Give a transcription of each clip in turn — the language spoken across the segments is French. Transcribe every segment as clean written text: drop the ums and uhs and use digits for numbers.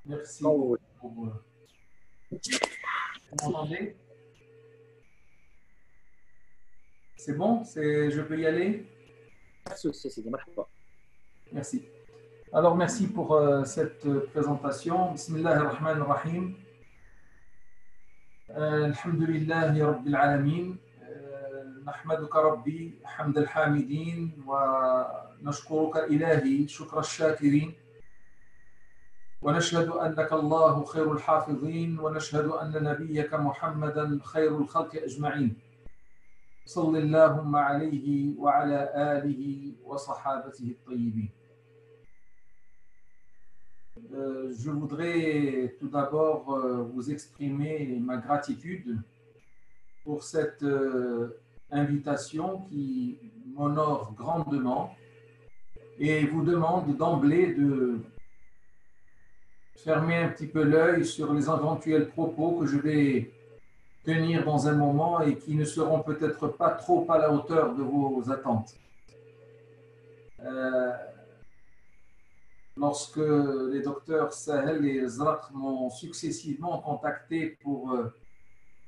Merci Oh, pour, vous m'entendez? C'est bon? Je peux y aller? سيدي مرحبا. Merci. Alors, merci pour cette présentation. Bismillah ar-Rahman ar-Rahim. Alhamdulillahi Rabbil Alamin. نحمدك ربي حمد الحامدين ونشكرك إلهي شكر الشاكرين ونشهد أنك الله خير الحافظين ونشهد أن نبيك محمدا خير الخلق أجمعين صل اللهم عليه وعلى آله وصحابته الطيبين. Je voudrais tout d'abord vous exprimer ma gratitude pour cette invitation qui m'honore grandement et vous demande d'emblée de fermer un petit peu l'œil sur les éventuels propos que je vais tenir dans un moment et qui ne seront peut-être pas trop à la hauteur de vos attentes. Lorsque les docteurs Sahel et Zrak m'ont successivement contacté pour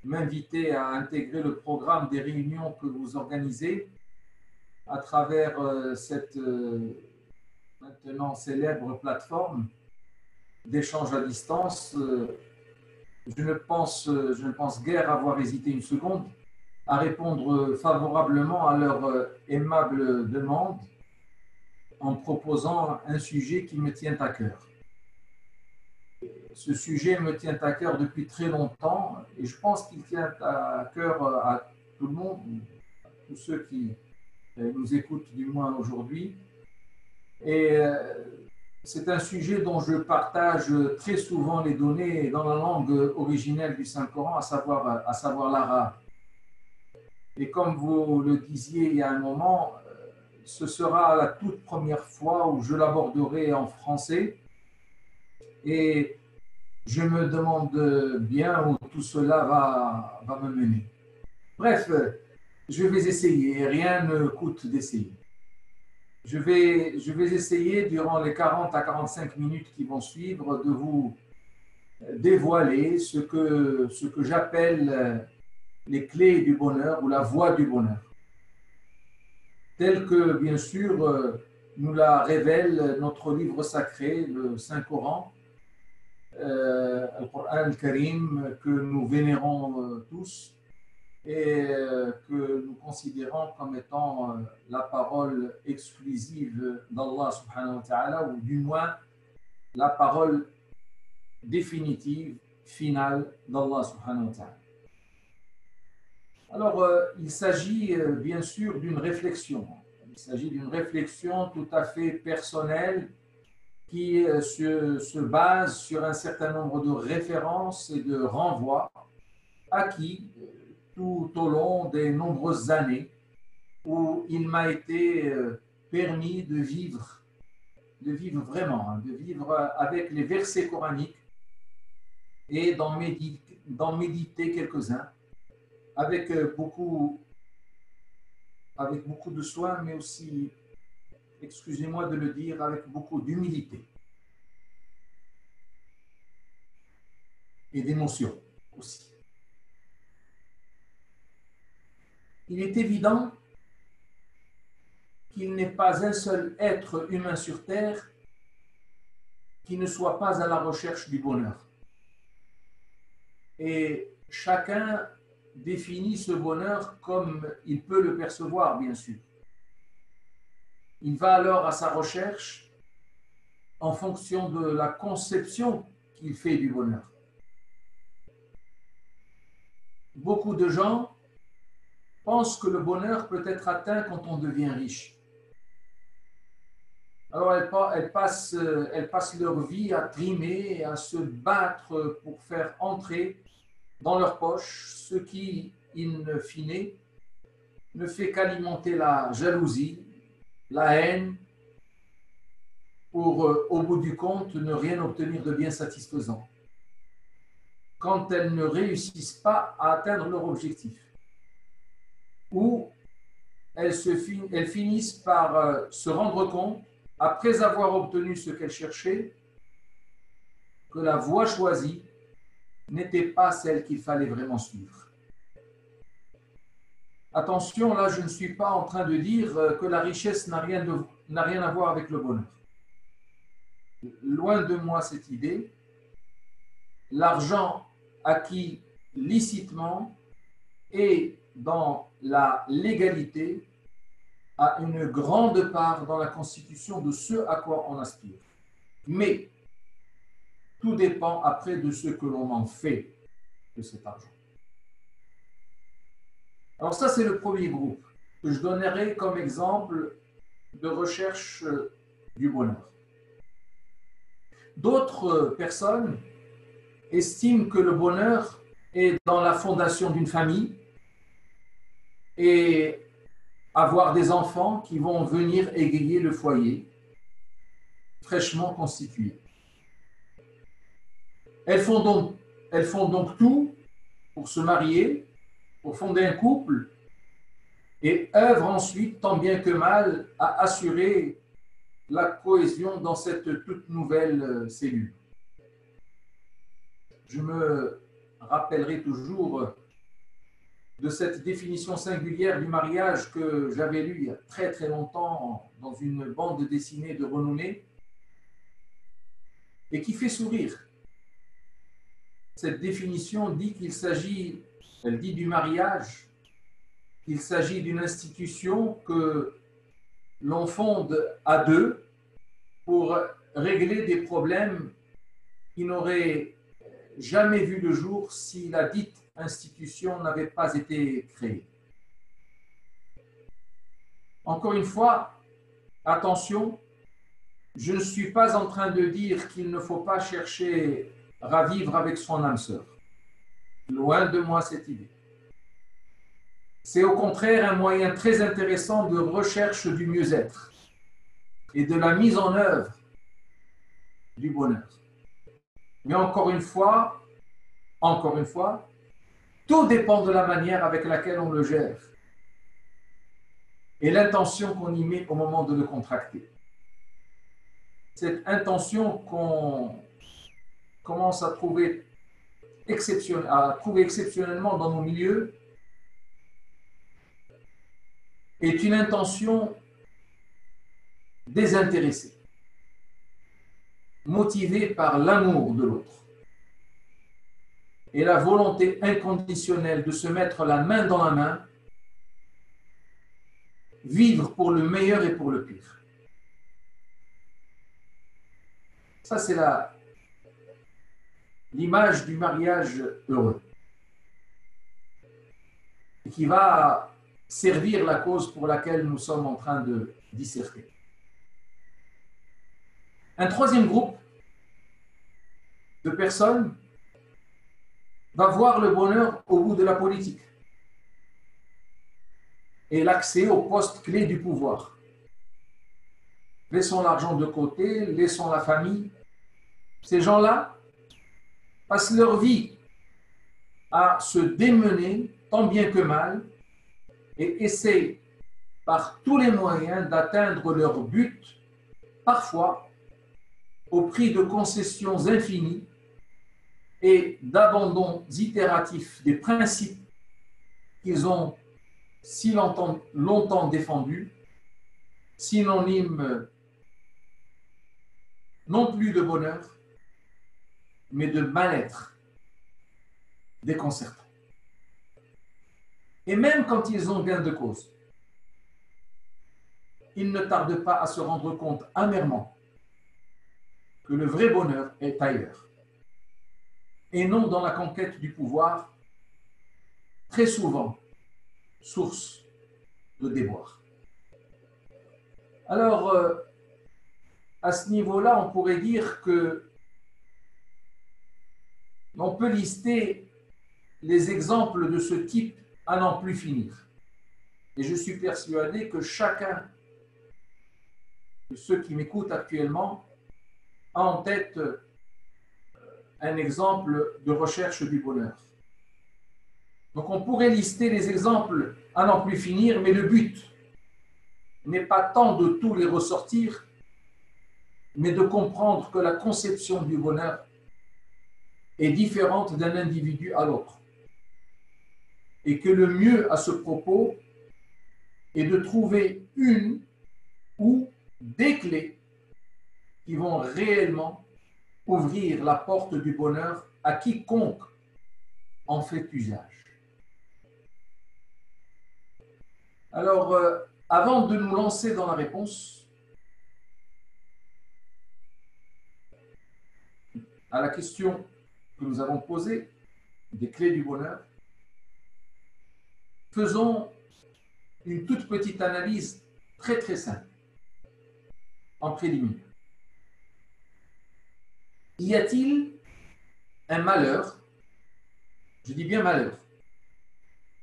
m'inviter à intégrer le programme des réunions que vous organisez à travers cette maintenant célèbre plateforme d'échange à distance, je ne pense guère avoir hésité une seconde à répondre favorablement à leur aimable demande en proposant un sujet qui me tient à cœur. Ce sujet me tient à cœur depuis très longtemps et je pense qu'il tient à cœur à tout le monde, à tous ceux qui nous écoutent du moins aujourd'hui. Et c'est un sujet dont je partage très souvent les données dans la langue originelle du Saint-Coran, à savoir l'arabe. Et comme vous le disiez il y a un moment, ce sera la toute première fois où je l'aborderai en français. Et je me demande bien où tout cela va me mener. Bref, je vais essayer, rien ne coûte d'essayer. Je vais essayer durant les 40 à 45 minutes qui vont suivre de vous dévoiler ce que j'appelle les clés du bonheur ou la voie du bonheur. Tel que, bien sûr, nous la révèle notre livre sacré, le Saint-Coran, Al-Qur'an al-Karim, que nous vénérons tous et que nous considérons comme étant la parole exclusive d'Allah subhanahu wa ta'ala, ou du moins la parole définitive, finale d'Allah subhanahu wa ta'ala. Alors, il s'agit bien sûr d'une réflexion. Il s'agit d'une réflexion tout à fait personnelle qui se base sur un certain nombre de références et de renvois acquis tout au long des nombreuses années où il m'a été permis de vivre vraiment, de vivre avec les versets coraniques et d'en méditer quelques-uns avec beaucoup de soin, mais aussi, excusez-moi de le dire, avec beaucoup d'humilité et d'émotion aussi. Il est évident qu'il n'est pas un seul être humain sur Terre qui ne soit pas à la recherche du bonheur. Et chacun définit ce bonheur comme il peut le percevoir, bien sûr. Il va alors à sa recherche en fonction de la conception qu'il fait du bonheur. Beaucoup de gens pensent que le bonheur peut être atteint quand on devient riche. Alors elles passent leur vie à trimer, à se battre pour faire entrer dans leur poche ce qui, in fine, ne fait qu'alimenter la jalousie, la haine, pour, au bout du compte, ne rien obtenir de bien satisfaisant quand elles ne réussissent pas à atteindre leur objectif. Ou elles finissent par se rendre compte, après avoir obtenu ce qu'elles cherchaient, que la voie choisie n'était pas celle qu'il fallait vraiment suivre. Attention, là, je ne suis pas en train de dire que la richesse n'a rien à voir avec le bonheur. Loin de moi cette idée. L'argent acquis licitement et dans la légalité a une grande part dans la constitution de ce à quoi on aspire. Mais tout dépend après de ce que l'on en fait de cet argent. Alors ça, c'est le premier groupe que je donnerai comme exemple de recherche du bonheur. D'autres personnes estiment que le bonheur est dans la fondation d'une famille et avoir des enfants qui vont venir égayer le foyer fraîchement constitué. Elles font donc tout pour se marier, pour fonder un couple et œuvrent ensuite, tant bien que mal, à assurer la cohésion dans cette toute nouvelle cellule. Je me rappellerai toujours de cette définition singulière du mariage que j'avais lue il y a très très longtemps dans une bande dessinée de renommée et qui fait sourire. Cette définition dit qu'il s'agit, elle dit du mariage, qu'il s'agit d'une institution que l'on fonde à deux pour régler des problèmes qui n'auraient jamais vu le jour si la dite institution n'avait pas été créée. Encore une fois, attention, je ne suis pas en train de dire qu'il ne faut pas chercher à vivre avec son âme sœur. Loin de moi cette idée. C'est au contraire un moyen très intéressant de recherche du mieux-être et de la mise en œuvre du bonheur. Mais encore une fois, tout dépend de la manière avec laquelle on le gère et l'intention qu'on y met au moment de le contracter. Cette intention qu'on commence à trouver exceptionnellement dans nos milieux est une intention désintéressée, motivée par l'amour de l'autre et la volonté inconditionnelle de se mettre la main dans la main, vivre pour le meilleur et pour le pire. Ça, c'est l'image du mariage heureux qui va servir la cause pour laquelle nous sommes en train de disserter. Un troisième groupe de personnes va voir le bonheur au bout de la politique et l'accès aux postes clés du pouvoir. Laissons l'argent de côté, laissons la famille. Ces gens-là passent leur vie à se démener tant bien que mal et essaient par tous les moyens d'atteindre leur but, parfois au prix de concessions infinies et d'abandons itératifs des principes qu'ils ont si longtemps défendus, synonyme non plus de bonheur, mais de mal-être déconcertant. Et même quand ils ont gain de cause, ils ne tardent pas à se rendre compte amèrement que le vrai bonheur est ailleurs, et non dans la conquête du pouvoir, très souvent source de déboire. Alors, à ce niveau-là, on pourrait dire que on peut lister les exemples de ce type à n'en plus finir. Et je suis persuadé que chacun de ceux qui m'écoutent actuellement a en tête un exemple de recherche du bonheur. Donc on pourrait lister les exemples à n'en plus finir, mais le but n'est pas tant de tous les ressortir, mais de comprendre que la conception du bonheur est différente d'un individu à l'autre. Et que le mieux à ce propos est de trouver une ou des clés qui vont réellement ouvrir la porte du bonheur à quiconque en fait usage. Alors, avant de nous lancer dans la réponse à la question que nous avons posée, des clés du bonheur, faisons une toute petite analyse très très simple en préliminaire. Y a-t-il un malheur, je dis bien malheur,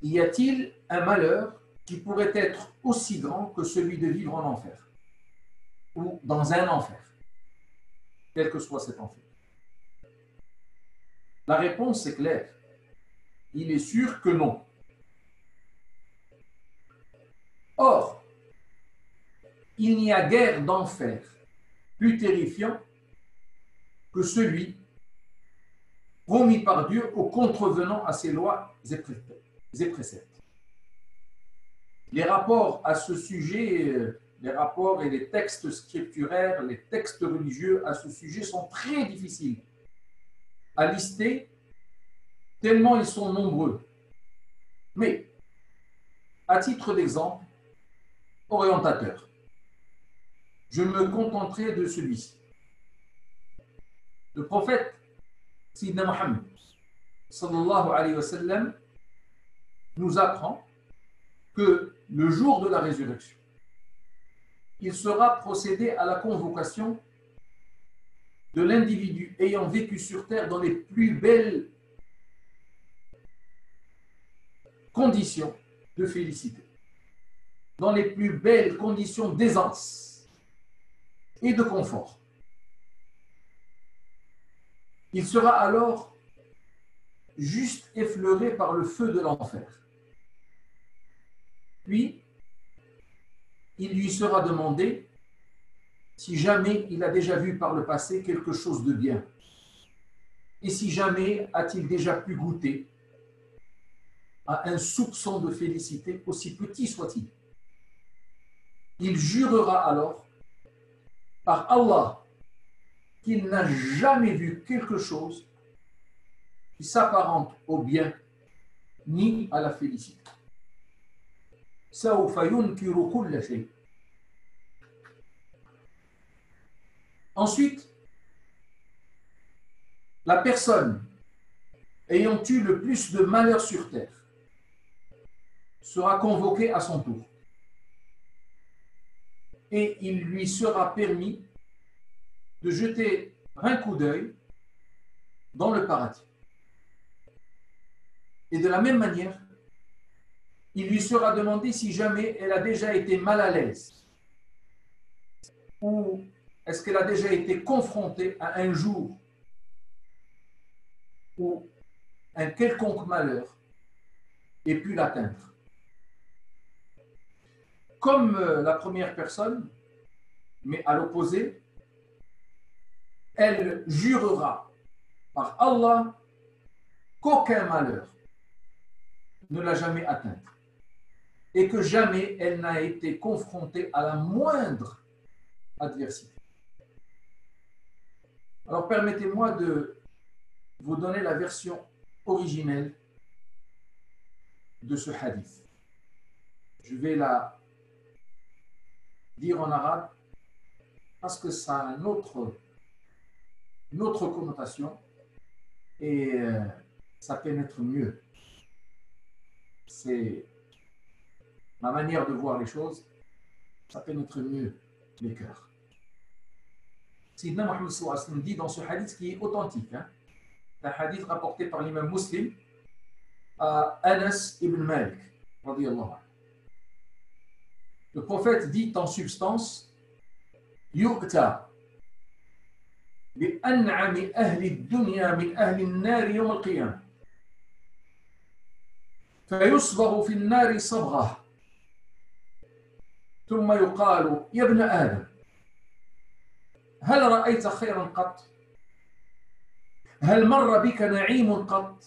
y a-t-il un malheur qui pourrait être aussi grand que celui de vivre en enfer ou dans un enfer, quel que soit cet enfer? La réponse est claire. Il est sûr que non. Or, il n'y a guère d'enfer plus terrifiant que celui promis par Dieu aux contrevenants à ses lois et préceptes. Les rapports à ce sujet, les rapports et les textes scripturaires, les textes religieux à ce sujet sont très difficiles à lister, tellement ils sont nombreux. Mais, à titre d'exemple orientateur, je me contenterai de celui-ci. Le prophète Sayyidina Muhammad sallallahu alayhi wa sallam nous apprend que le jour de la résurrection, il sera procédé à la convocation de l'individu ayant vécu sur terre dans les plus belles conditions de félicité, dans les plus belles conditions d'aisance et de confort. Il sera alors juste effleuré par le feu de l'enfer. Puis, il lui sera demandé si jamais il a déjà vu par le passé quelque chose de bien et si jamais a-t-il déjà pu goûter à un soupçon de félicité, aussi petit soit-il. Il jurera alors par Allah qu'il n'a jamais vu quelque chose qui s'apparente au bien ni à la félicité. Ensuite, la personne ayant eu le plus de malheur sur terre sera convoquée à son tour et il lui sera permis de jeter un coup d'œil dans le paradis. Et de la même manière, il lui sera demandé si jamais elle a déjà été mal à l'aise ou est-ce qu'elle a déjà été confrontée à un jour où un quelconque malheur ait pu l'atteindre. Comme la première personne, mais à l'opposé, elle jurera par Allah qu'aucun malheur ne l'a jamais atteinte et que jamais elle n'a été confrontée à la moindre adversité. Alors permettez-moi de vous donner la version originelle de ce hadith. Je vais la dire en arabe parce que ça a une autre connotation et ça pénètre mieux. C'est ma manière de voir les choses, ça pénètre mieux les cœurs. Sayyidina Muhammad sallallahu alayhi wa sallam dit dans ce hadith qui est authentique, un hadith rapporté par l'imam Muslim à Anas ibn Malik, radiyallahu anhu. Le prophète dit en substance yu'ta bi an'ami ahli ad-dunya min ahli an-nar yawm al-qiyamah فيصبغ في النار صبغة ثم يقال يا ابن آدم هل رأيت خيرا قط هل مر بك نعيم قط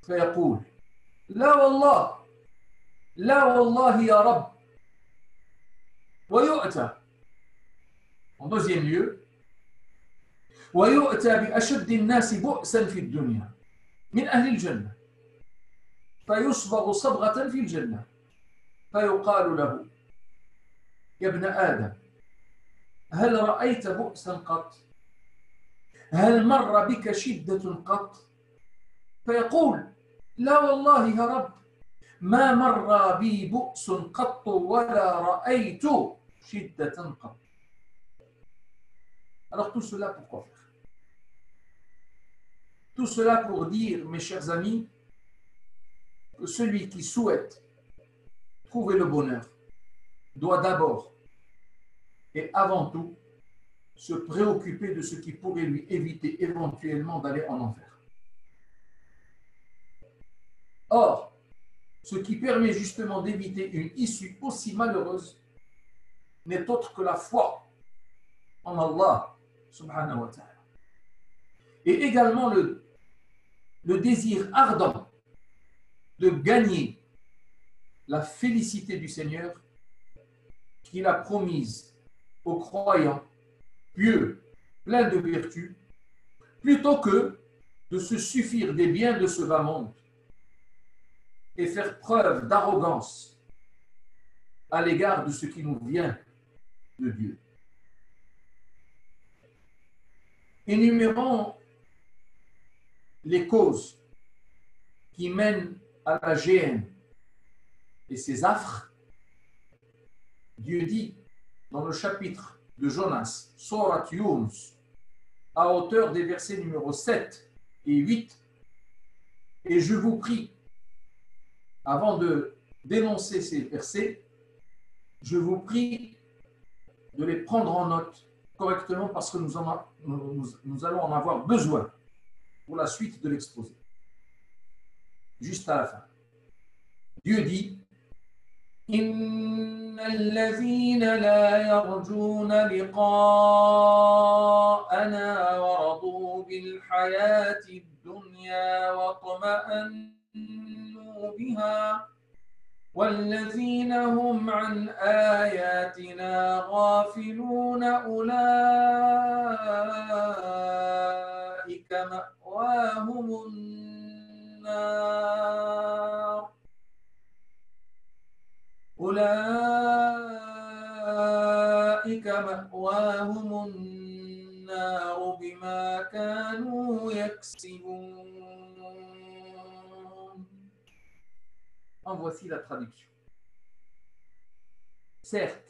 فيقول لا والله لا والله يا رب ويؤتى en deuxième lieu ويؤتى بأشد الناس بؤسا في الدنيا من أهل الجنة فيصبغ صبغة في الجنة فيقال له يا ابن آدم هل رأيت بؤسا قط هل مر بك شدة قط فيقول لا والله يا رب ما مر بي بؤس قط ولا رأيت شدة قط. Alors tout cela pourquoi faire? Tout cela pour dire, mes chers amis, que celui qui souhaite trouver le bonheur doit d'abord et avant tout se préoccuper de ce qui pourrait lui éviter éventuellement d'aller en enfer. Or, ce qui permet justement d'éviter une issue aussi malheureuse n'est autre que la foi en Allah subhanahu wa ta'ala. Et également le désir ardent de gagner la félicité du Seigneur qu'il a promise aux croyants pieux, pleins de vertus, plutôt que de se suffire des biens de ce bas monde et faire preuve d'arrogance à l'égard de ce qui nous vient de Dieu. Énumérons les causes qui mènent à la géhenne et ses affres. Dieu dit dans le chapitre de Jonas, Sorat Yunus, à hauteur des versets numéros 7 et 8, et je vous prie, avant de dénoncer ces versets, je vous prie de les prendre en note correctement parce que nous allons en avoir besoin pour la suite de l'exposé. Juste à la fin. Dieu dit إن الذين لا يرجون لقاءنا ورضوا بالحياة الدنيا واطمأنوا بها والذين هم عن آياتنا غافلون أولئك مأواهم النار أولئك مأواهم النار بما كانوا يكسبون. En voici la traduction. Certes,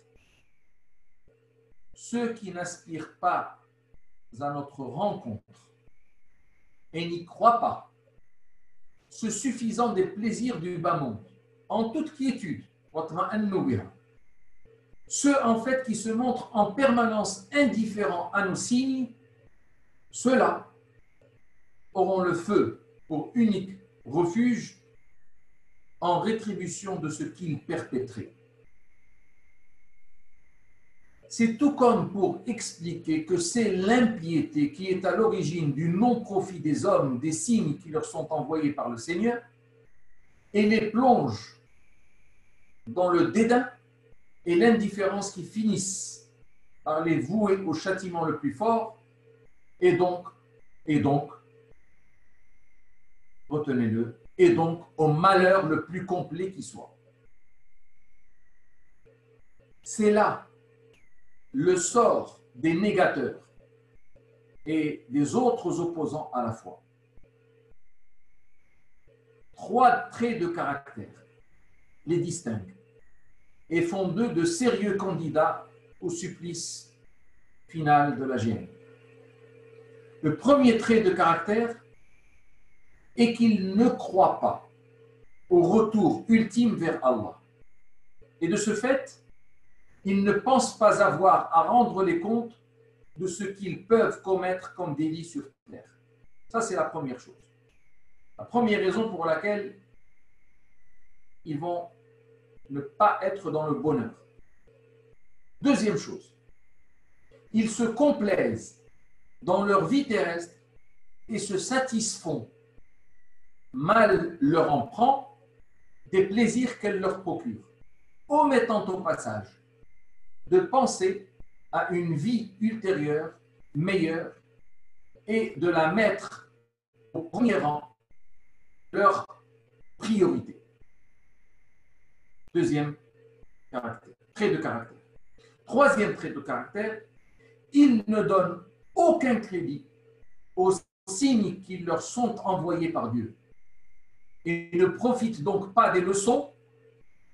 ceux qui n'aspirent pas à notre rencontre et n'y croient pas, se suffisant des plaisirs du bas monde, en toute quiétude, ceux en fait qui se montrent en permanence indifférents à nos signes, ceux-là auront le feu pour unique refuge en rétribution de ce qu'ils perpétraient. C'est tout comme pour expliquer que c'est l'impiété qui est à l'origine du non-profit des hommes, des signes qui leur sont envoyés par le Seigneur, et les plonge dans le dédain et l'indifférence qui finissent par les vouer au châtiment le plus fort, et donc, retenez-le, et donc au malheur le plus complet qui soit. C'est là le sort des négateurs et des autres opposants à la foi. 3 traits de caractère les distinguent et font d'eux de sérieux candidats au supplice final de la géhenne. Le premier trait de caractère est qu'ils ne croient pas au retour ultime vers Allah. Et de ce fait, ils ne pensent pas avoir à rendre les comptes de ce qu'ils peuvent commettre comme délit sur terre. Ça, c'est la première chose. La première raison pour laquelle ils vont ne pas être dans le bonheur. Deuxième chose, ils se complaisent dans leur vie terrestre et se satisfont, mal leur en prend, des plaisirs qu'elle leur procure, omettant au passage de penser à une vie ultérieure, meilleure, et de la mettre au premier rang de leur priorité. Deuxième trait de caractère. Troisième trait de caractère, ils ne donnent aucun crédit aux signes qui leur sont envoyés par Dieu et ne profitent donc pas des leçons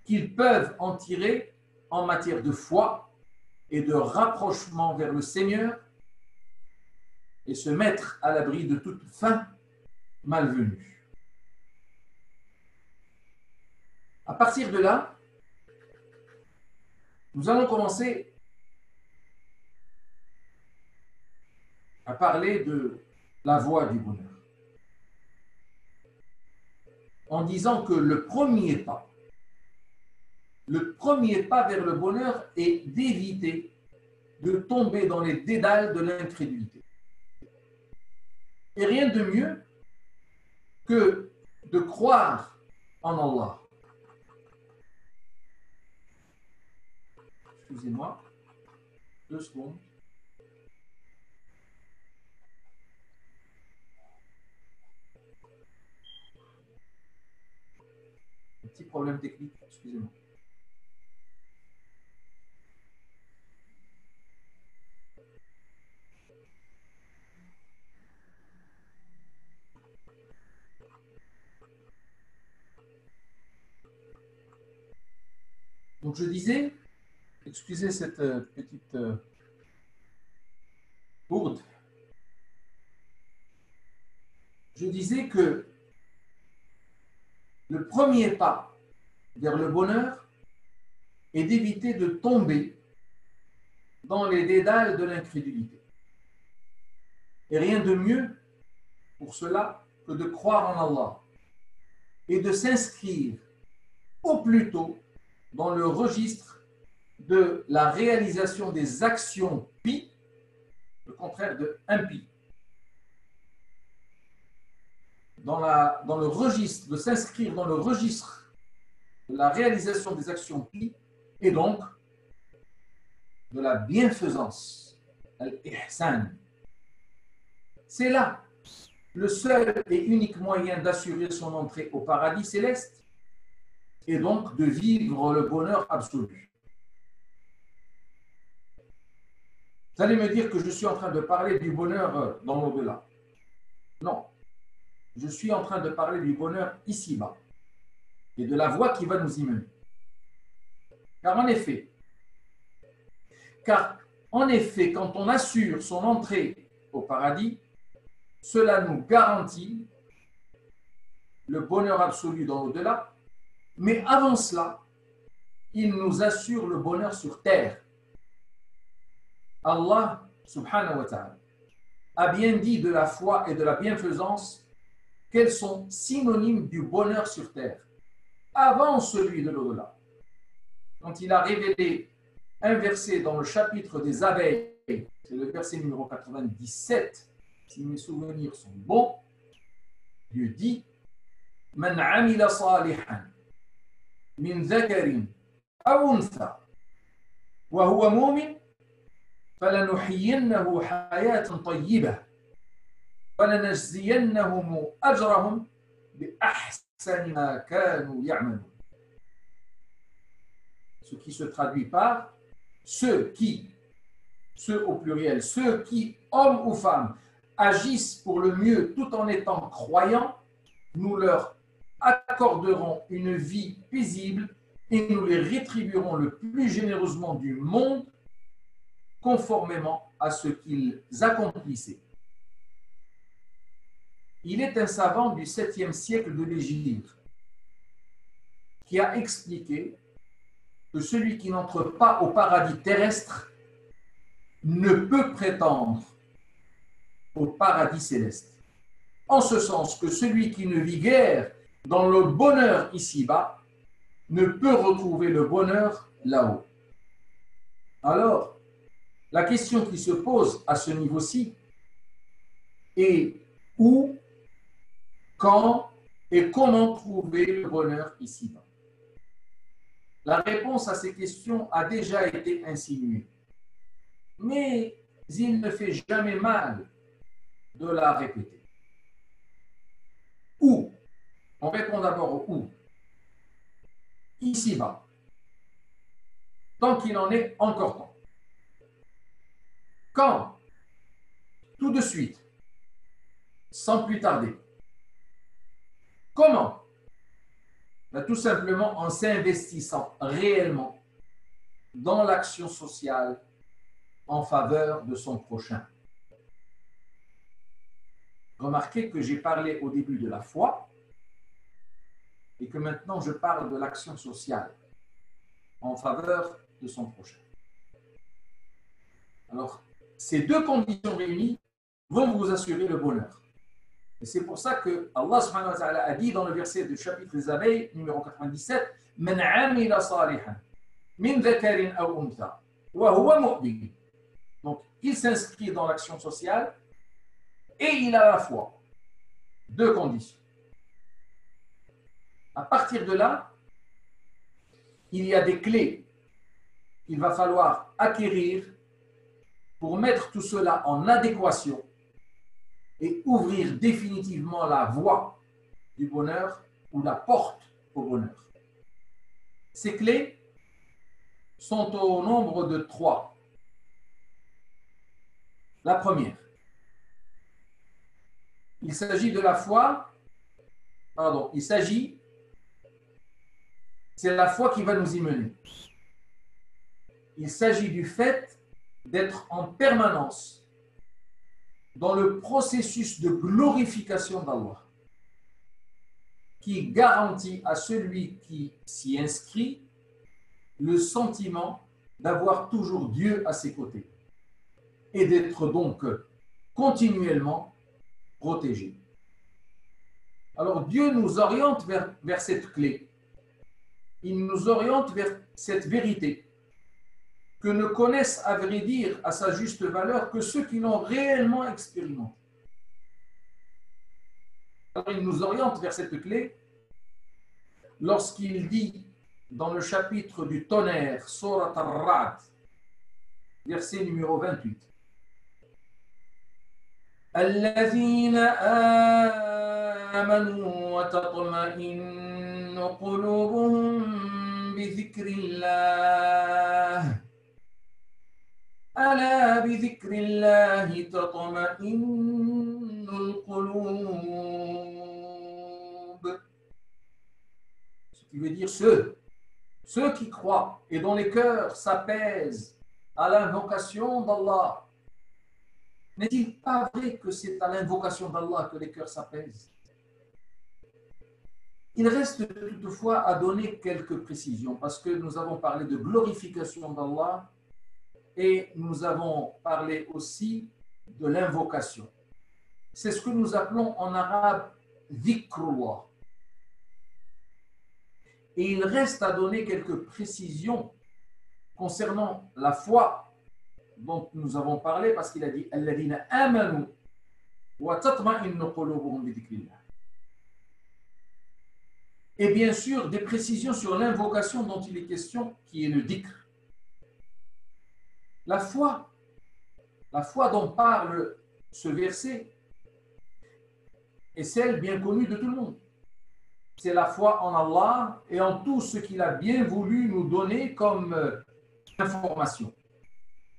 qu'ils peuvent en tirer en matière de foi et de rapprochement vers le Seigneur et se mettre à l'abri de toute fin malvenue. À partir de là, nous allons commencer à parler de la voie du bonheur en disant que le premier pas vers le bonheur est d'éviter de tomber dans les dédales de l'incrédulité. Et rien de mieux que de croire en Allah. Excusez-moi, 2 secondes. Un petit problème technique, excusez-moi. Donc je disais, excusez cette petite bourde, je disais que le premier pas vers le bonheur est d'éviter de tomber dans les dédales de l'incrédulité. Et rien de mieux pour cela que de croire en Allah et de s'inscrire au plus tôt dans le registre de la réalisation des actions pies, le contraire de impies. Dans le registre, de s'inscrire dans le registre de la réalisation des actions pies et donc de la bienfaisance, al-ihsan. C'est là le seul et unique moyen d'assurer son entrée au paradis céleste et donc de vivre le bonheur absolu. Vous allez me dire que je suis en train de parler du bonheur dans l'au-delà. Non, je suis en train de parler du bonheur ici-bas et de la voie qui va nous y mener. Car en effet, quand on assure son entrée au paradis, cela nous garantit le bonheur absolu dans l'au-delà, mais avant cela, il nous assure le bonheur sur terre. Allah, subhanahu wa ta'ala, a bien dit de la foi et de la bienfaisance qu'elles sont synonymes du bonheur sur terre, avant celui de l'au-delà. Quand il a révélé un verset dans le chapitre des abeilles, c'est le verset numéro 97, si mes souvenirs sont bons, Dieu dit « Man amila salihan min dhakarin aw untha wa huwa mu'min فلنحيينه حياة طيبة ولنجزينهم أجرهم بأحسن ما كانوا يعملون. » Ce qui se traduit par ceux au pluriel, ceux qui, hommes ou femmes, agissent pour le mieux tout en étant croyants, nous leur accorderons une vie paisible et nous les rétribuerons le plus généreusement du monde conformément à ce qu'ils accomplissaient. Il est un savant du 7e siècle de l'Hégire qui a expliqué que celui qui n'entre pas au paradis terrestre ne peut prétendre au paradis céleste. En ce sens que celui qui ne vit guère dans le bonheur ici-bas ne peut retrouver le bonheur là-haut. Alors, la question qui se pose à ce niveau-ci est Où, quand et comment trouver le bonheur ici-bas? La réponse à ces questions a déjà été insinuée, mais il ne fait jamais mal de la répéter. Où? On répond d'abord au où. Ici-bas, tant qu'il en est encore temps. Quand? Tout de suite, sans plus tarder. Comment? Tout simplement en s'investissant réellement dans l'action sociale en faveur de son prochain. Remarquez que j'ai parlé au début de la foi et que maintenant je parle de l'action sociale en faveur de son prochain. Alors, ces deux conditions réunies vont vous assurer le bonheur. Et c'est pour ça que Allah subhanahu wa ta'ala a dit dans le verset du chapitre des abeilles, numéro 97, « Man amila salihan min dhakarin aw untha wa huwa mu'min » Donc, il s'inscrit dans l'action sociale et il a la foi. Deux conditions. À partir de là, il y a des clés qu'il va falloir acquérir pour mettre tout cela en adéquation et ouvrir définitivement la voie du bonheur ou la porte au bonheur. Ces clés sont au nombre de 3. La première, il s'agit de la foi, c'est la foi qui va nous y mener. Il s'agit du fait d'être en permanence dans le processus de glorification d'Allah, qui garantit à celui qui s'y inscrit le sentiment d'avoir toujours Dieu à ses côtés et d'être donc continuellement protégé. Alors Dieu nous oriente vers cette clé. Il nous oriente vers cette vérité que ne connaissent à vrai dire à sa juste valeur que ceux qui l'ont réellement expérimenté. Alors il nous oriente vers cette clé lorsqu'il dit dans le chapitre du tonnerre, Surat Ar-Ra'd, verset numéro 28, الذين آمنوا وتطمئن قلوبهم بذكر الله ألا بذكر الله تطمئن القلوب. Ce qui veut dire ceux qui croient et dont les cœurs s'apaisent à l'invocation d'Allah. N'est-il pas vrai que c'est à l'invocation d'Allah que les cœurs s'apaisent? Il reste toutefois à donner quelques précisions parce que nous avons parlé de glorification d'Allah et nous avons parlé aussi de l'invocation. C'est ce que nous appelons en arabe dhikrullah. Et il reste à donner quelques précisions concernant la foi dont nous avons parlé parce qu'il a dit alladhina amanu wa tatma'innu qulubuhum bi dhikrillah. Et bien sûr des précisions sur l'invocation dont il est question qui est le dhikr. La foi dont parle ce verset est celle bien connue de tout le monde. C'est la foi en Allah et en tout ce qu'il a bien voulu nous donner comme information.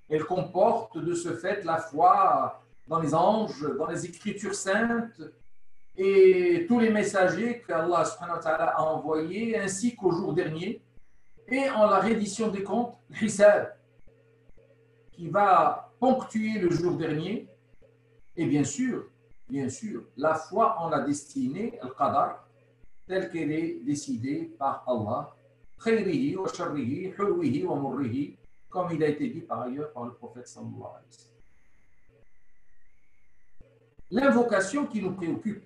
Elle comporte de ce fait la foi dans les anges, dans les écritures saintes et tous les messagers qu'Allah subhanahu wa ta'ala a envoyés, ainsi qu'au jour dernier, et en la reddition des comptes, l'hisab, qui va ponctuer le jour dernier, et bien sûr, la foi en la destinée, al-qadar, telle qu'elle est décidée par Allah, khayrihi wa sharrihi, hulwihi wa murrihi, comme il a été dit par ailleurs par le prophète sallallahu alayhi wa sallam. L'invocation qui nous préoccupe,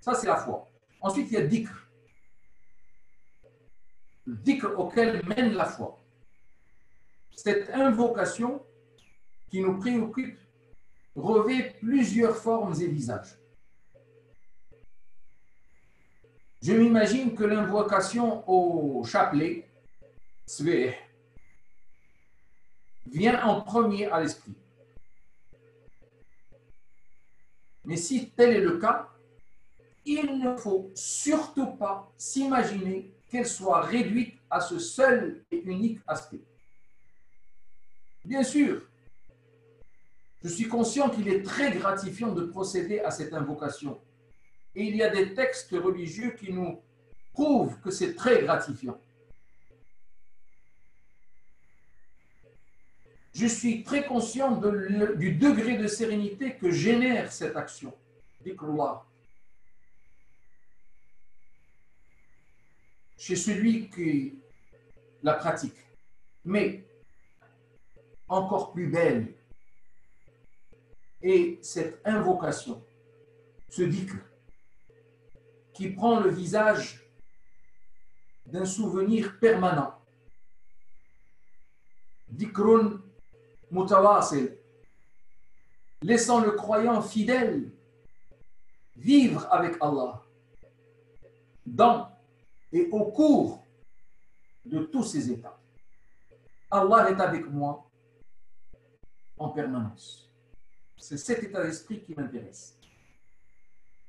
ça c'est la foi. Ensuite, il y a dhikr. Le dhikr auquel mène la foi. Cette invocation qui nous préoccupe revêt plusieurs formes et visages. Je m'imagine que l'invocation au chapelet, Sveh, vient en premier à l'esprit. Mais si tel est le cas, il ne faut surtout pas s'imaginer qu'elle soit réduite à ce seul et unique aspect. Bien sûr, je suis conscient qu'il est très gratifiant de procéder à cette invocation. Et il y a des textes religieux qui nous prouvent que c'est très gratifiant. Je suis très conscient du degré de sérénité que génère cette action. Dhikrullah. Chez celui qui la pratique. Mais encore plus belle est cette invocation, ce dhikr, qui prend le visage d'un souvenir permanent. Dhikrun mutawasil, laissant le croyant fidèle vivre avec Allah dans et au cours de tous ces états. Allah est avec moi en permanence. C'est cet état d'esprit qui m'intéresse.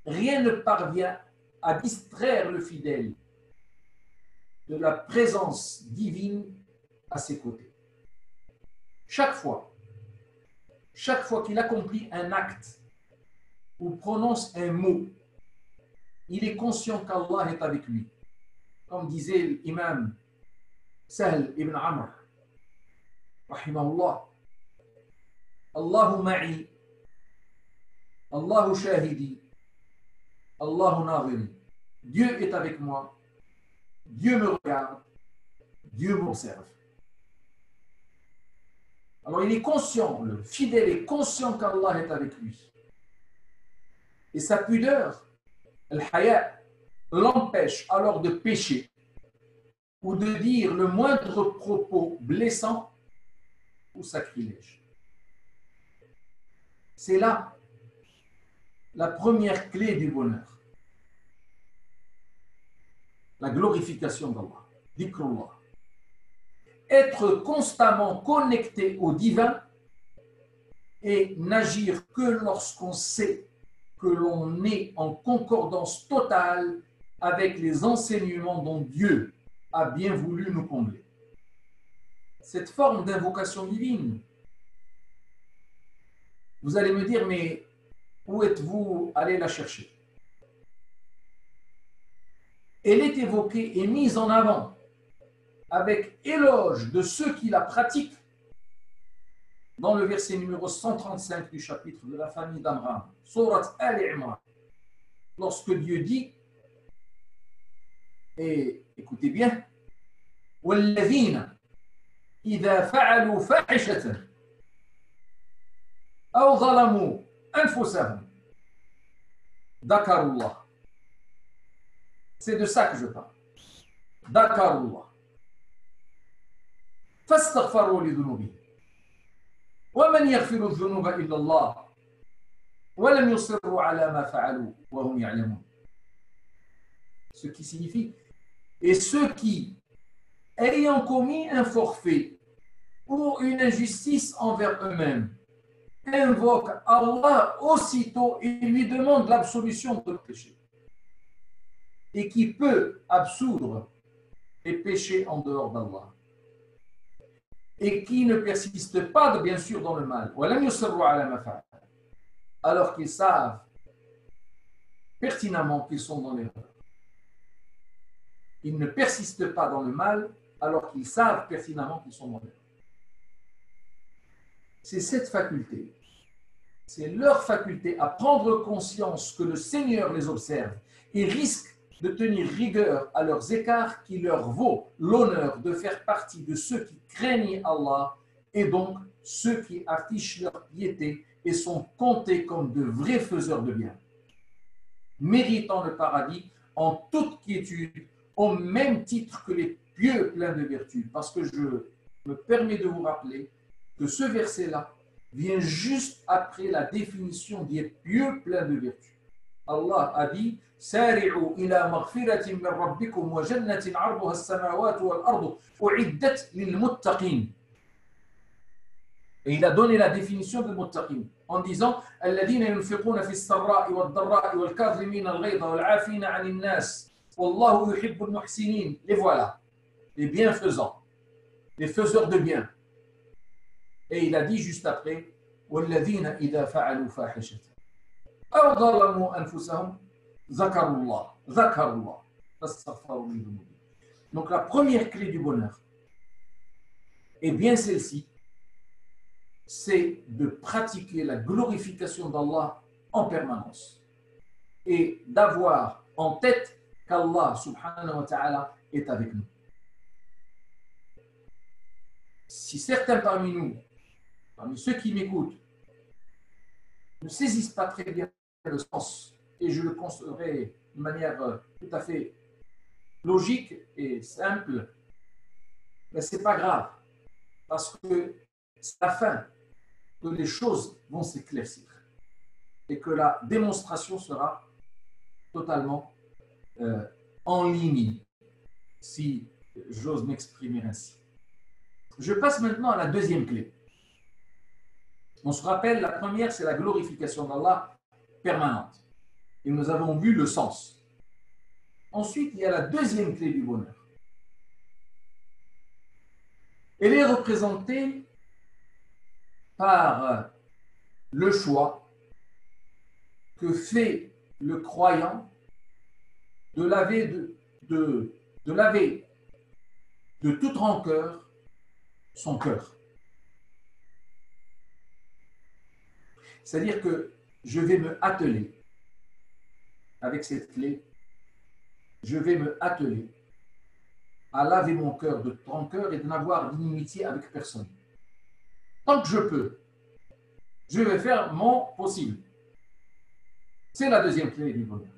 Rien ne parvient à distraire le fidèle de la présence divine à ses côtés. Chaque fois qu'il accomplit un acte ou prononce un mot, il est conscient qu'Allah est avec lui. Comme disait l'imam Sahl ibn Amr, rahimahullah, Allahu ma'i, Allahu shahidi, Allahu nadhiri. Dieu est avec moi, Dieu me regarde, Dieu m'observe. Alors il est conscient, le fidèle est conscient qu'Allah est avec lui. Et sa pudeur, al-haya, l'empêche alors de pécher ou de dire le moindre propos blessant ou sacrilège. C'est là la première clé du bonheur. La glorification d'Allah, dhikrullah. Être constamment connecté au divin et n'agir que lorsqu'on sait que l'on est en concordance totale avec les enseignements dont Dieu a bien voulu nous combler. Cette forme d'invocation divine, vous allez me dire, mais où êtes-vous allé la chercher? Elle est évoquée et mise en avant avec éloge de ceux qui la pratiquent dans le verset numéro 135 du chapitre de la famille d'Amram, Surat Al-Imran, lorsque Dieu dit, et écoutez bien, وَالَّذِينَ إِذَا فَعَلُوا فَاحِشَةً أَوْ ظَلَمُوا أَنفُسَهُمْ ذَكَرُوا اللَّهَ. C'est de ça que je parle. ذَكَرُوا اللَّهَ فَاسْتَغْفَرُوا لِذُنُوبِهِمْ وَمَنْ يَغْفِرُ الذُّنُوبَ إِلَّا اللَّهُ وَلَمْ يُصِرُّوا عَلَى مَا فَعَلُوا وَهُمْ يَعْلَمُونَ. Ce qui signifie, et ceux qui, ayant commis un forfait ou une injustice envers eux-mêmes, invoquent Allah aussitôt et lui demandent l'absolution de leur péché. Et qui peut absoudre les péchés en dehors d'Allah. Et qui ne persistent pas, bien sûr, dans le mal. Alors qu'ils savent pertinemment qu'ils sont dans l'erreur. Ils ne persistent pas dans le mal alors qu'ils savent pertinemment qu'ils sont dans l'erreur. C'est cette faculté, c'est leur faculté à prendre conscience que le Seigneur les observe et risque de tenir rigueur à leurs écarts qui leur vaut l'honneur de faire partie de ceux qui craignent Allah et donc ceux qui affichent leur piété et sont comptés comme de vrais faiseurs de bien, méritant le paradis en toute quiétude au même titre que les pieux pleins de vertu. Parce que je me permets de vous rappeler que ce verset-là vient juste après la définition des pieux pleins de vertu. Allah a dit سارعوا إلى مغفرة من ربكم وجنة عرضها السماوات والأرض أعدت للمتقين. Et il a donné la définition de muttaqin en disant الذين ينفقون في السراء والضراء والكاظمين الغيظ والعافين عن الناس والله يحب المحسنين. Les voilà, les bienfaisants, les faiseurs de bien. Et il a dit juste après والذين إذا فعلوا فاحشة أو ظلموا أنفسهم ذكروا الله فاستغفروا من ذنوبهم. Donc la première clé du bonheur est bien celle-ci, c'est de pratiquer la glorification d'Allah en permanence et d'avoir en tête qu'Allah subhanahu wa ta'ala est avec nous. Si certains parmi nous, parmi ceux qui m'écoutent, ne saisissent pas très bien le sens, et je le constaterai de manière tout à fait logique et simple, mais ce n'est pas grave, parce que c'est la fin que les choses vont s'éclaircir et que la démonstration sera totalement en ligne, si j'ose m'exprimer ainsi. Je passe maintenant à la deuxième clé. On se rappelle, la première, c'est la glorification d'Allah permanente. Et nous avons vu le sens. Ensuite, il y a la deuxième clé du bonheur. Elle est représentée par le choix que fait le croyant de laver de toute rancœur son cœur. C'est-à-dire que je vais me atteler avec cette clé, je vais me atteler à laver mon cœur de rancœur et de n'avoir d'inimitié avec personne. Tant que je peux, je vais faire mon possible. C'est la deuxième clé du bonheur.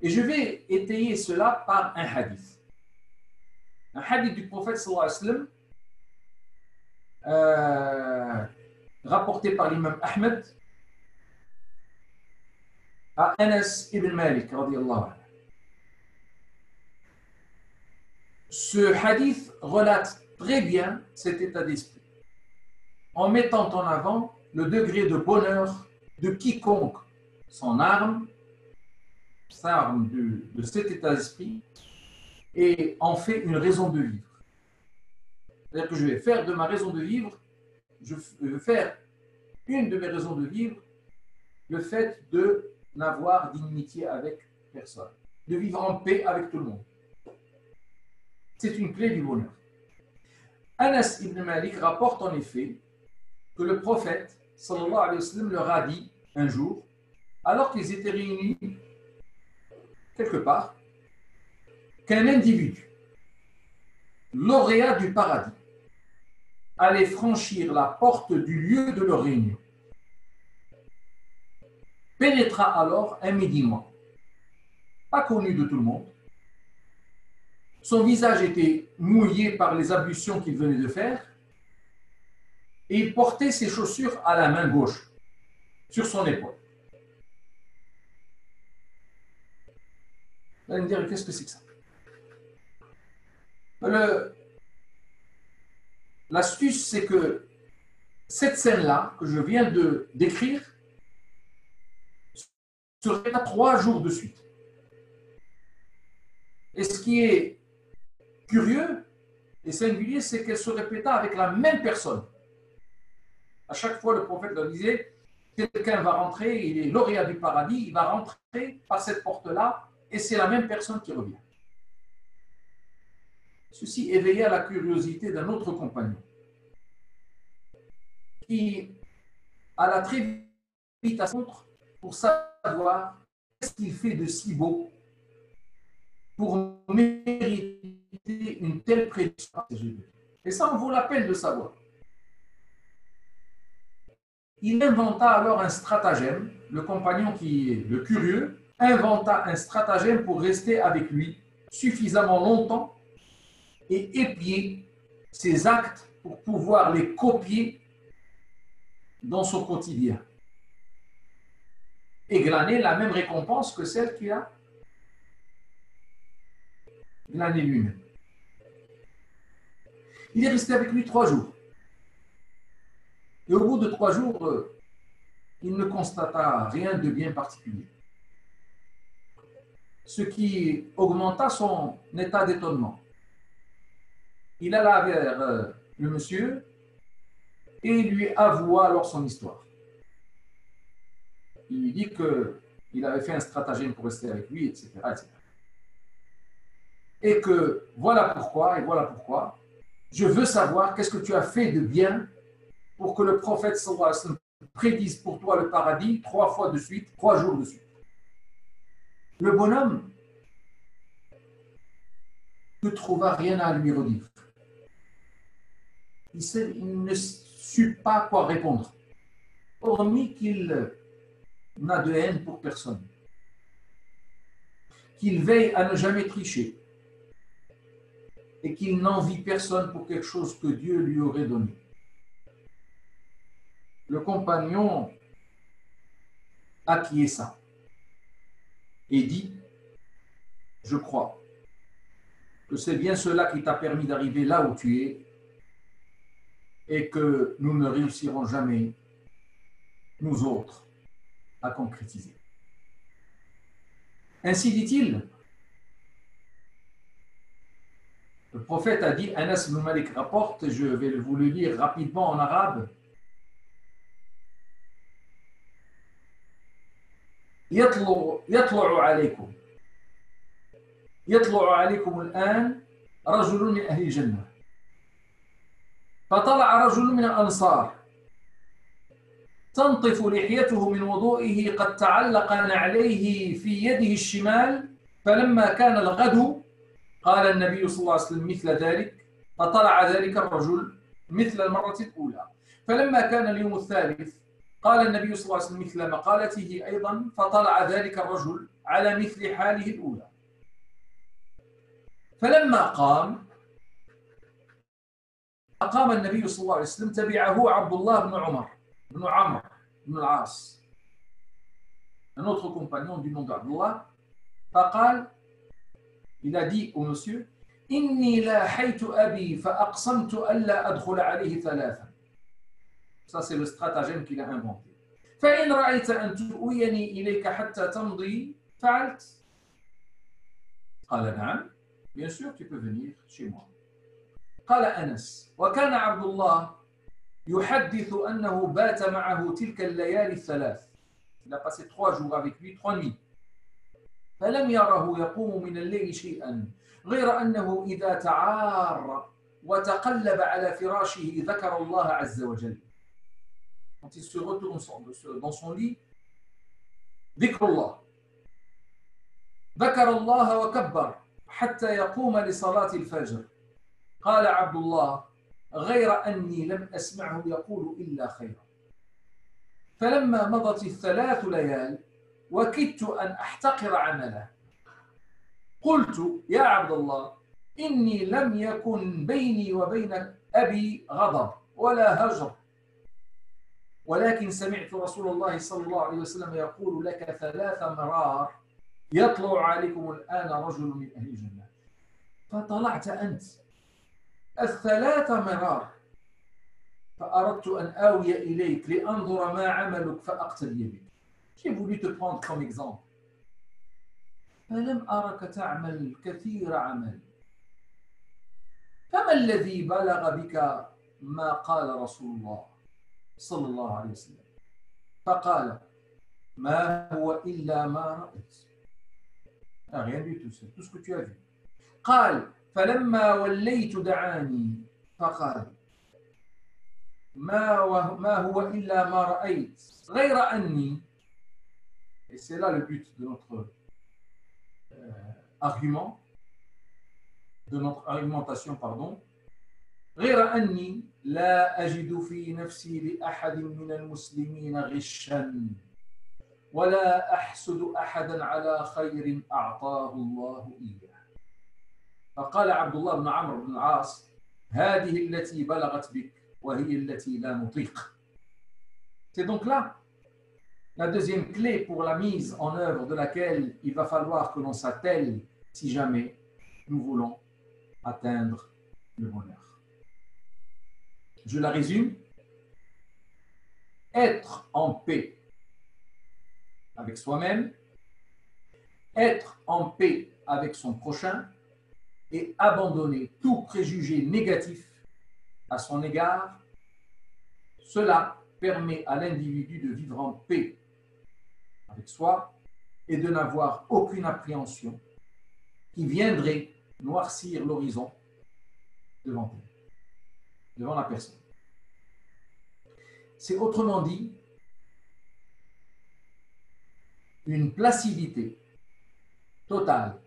Et je vais étayer cela par un hadith. Un hadith du prophète sallallahu alayhi wa sallam, rapporté par l'imam Ahmed à Anas ibn Malik radiyallahu anhu. Ce hadith relate très bien cet état d'esprit en mettant en avant le degré de bonheur de quiconque s'arme de cet état d'esprit et en fait une raison de vivre. C'est-à-dire que je vais faire de ma raison de vivre, je vais faire une de mes raisons de vivre, le fait de n'avoir d'inimitié avec personne, de vivre en paix avec tout le monde. C'est une clé du bonheur. Anas ibn Malik rapporte en effet que le prophète sallallahu alayhi wa sallam leur a dit un jour, alors qu'ils étaient réunis quelque part, qu'un individu, lauréat du paradis, allait franchir la porte du lieu de leur réunion. Pénétra alors un médinois, pas connu de tout le monde. Son visage était mouillé par les ablutions qu'il venait de faire et il portait ses chaussures à la main gauche, sur son épaule. Vous allez me dire, qu'est-ce que c'est que ça? L'astuce, c'est que cette scène-là, que je viens de décrire, se répète 3 jours de suite. Et ce qui est curieux et singulier, c'est qu'elle se répéta avec la même personne. À chaque fois, le prophète leur disait, quelqu'un va rentrer, il est lauréat du paradis, il va rentrer par cette porte-là, et c'est la même personne qui revient. Ceci éveilla la curiosité d'un autre compagnon, qui alla très vite à son compte pour savoir qu'est-ce qu'il fait de si beau pour mériter une telle prédiction. Et ça en vaut la peine de savoir. Il inventa alors un stratagème, le compagnon qui est le curieux, inventa un stratagème pour rester avec lui suffisamment longtemps et épier ses actes pour pouvoir les copier dans son quotidien. et glaner la même récompense que celle qu'il a glanée lui-même. Il est resté avec lui 3 jours. Et au bout de 3 jours, il ne constata rien de bien particulier. Ce qui augmenta son état d'étonnement. Il alla vers le monsieur et lui avoua alors son histoire. Il lui dit qu'il avait fait un stratagème pour rester avec lui, etc., etc. Et que voilà pourquoi, je veux savoir qu'est-ce que tu as fait de bien pour que le prophète sallallahu alayhi wa sallam prédise pour toi le paradis 3 fois de suite, 3 jours de suite. Le bonhomme ne trouva rien à lui redire. Il ne sut pas quoi répondre, hormis qu'il n'a de haine pour personne, qu'il veille à ne jamais tricher et qu'il n'envie personne pour quelque chose que Dieu lui aurait donné. Le compagnon acquiesça et dit « Je crois que c'est bien cela qui t'a permis d'arriver là où tu es et que nous ne réussirons jamais, nous autres, à concrétiser. » Ainsi dit-il, le prophète a dit, Anas ibn Malik rapporte, je vais vous le lire rapidement en arabe, يطلع عليكم الآن رجل من أهل الجنة فطلع رجل من الأنصار تنطف لحيته من وضوئه قد تعلق نعليه في يده الشمال فلما كان الغد قال النبي صلى الله عليه وسلم مثل ذلك فطلع ذلك الرجل مثل المرة الأولى فلما كان اليوم الثالث قال النبي صلى الله عليه وسلم مثل مقالته أيضا فطلع ذلك الرجل على مثل حاله الأولى فلما قام النبي صلى الله عليه وسلم تبعه عبد الله بن عمر بن عمرو بن العاص un autre compagnon du nom d'Abdullah فقال il a dit au monsieur إني لاحيت أبي فأقسمت ألا أدخل عليه ثلاثا. Ça, c'est le stratagème qu'il a inventé. فإن رأيت أن تؤويني إليك حتى تمضي فعلت. قال نعم, bien sûr, tu peux venir chez moi. قال أنس وكان عبد الله يحدث أنه بات معه تلك الليالي الثلاث. Il a passé 3 jours avec lui, 3 nuits. فلم يره يقوم من الليل شيئا غير أنه إذا تعار وتقلب على فراشه ذكر الله عز وجل. Quand il se retourne dans son lit, ذكر الله ذكر الله وكبر حتى يقوم لصلاة الفجر. قال عبد الله غير أني لم أسمعه يقول إلا خيرا. فلما مضت ال3 ليال وكدت أن أحتقر عمله قلت يا عبد الله إني لم يكن بيني وبين أبي غضب ولا هجر ولكن سمعت رسول الله صلى الله عليه وسلم يقول لك 3 مرار يطلع عليكم الآن رجل من أهل الجنة فطلعت أنت 3 مرار فأردت أن آوي إليك لأنظر ما عملك فأقتدي بك. J'ai voulu te prendre comme exemple. فلم أرك تعمل كثير عمل. فما الذي بلغ بك ما قال رسول الله صلى الله عليه وسلم. فقال ما هو إلا ما رأيت. Rien du tout, c'est tout ce que tu as vu. قال فلما وليت دعاني فقال ما هو إلا ما رأيت غير أني. Et c'est là le but de notre argument, de notre argumentation, pardon. غير أني لا أجد في نفسي لأحد من المسلمين غشا ولا أحسد أحدا على خير أعطاه الله إياه. فقال عبد الله بن عمرو بن العاص هذه التي بلغت بك وهي التي لا نطيق. C'est donc là La deuxième clé pour la mise en œuvre de laquelle il va falloir que l'on s'attelle si jamais nous voulons atteindre le bonheur. Je la résume. Être en paix avec soi-même, être en paix avec son prochain et abandonner tout préjugé négatif à son égard. Cela permet à l'individu de vivre en paix avec soi et de n'avoir aucune appréhension qui viendrait noircir l'horizon devant elle, devant la personne. C'est autrement dit une placidité totale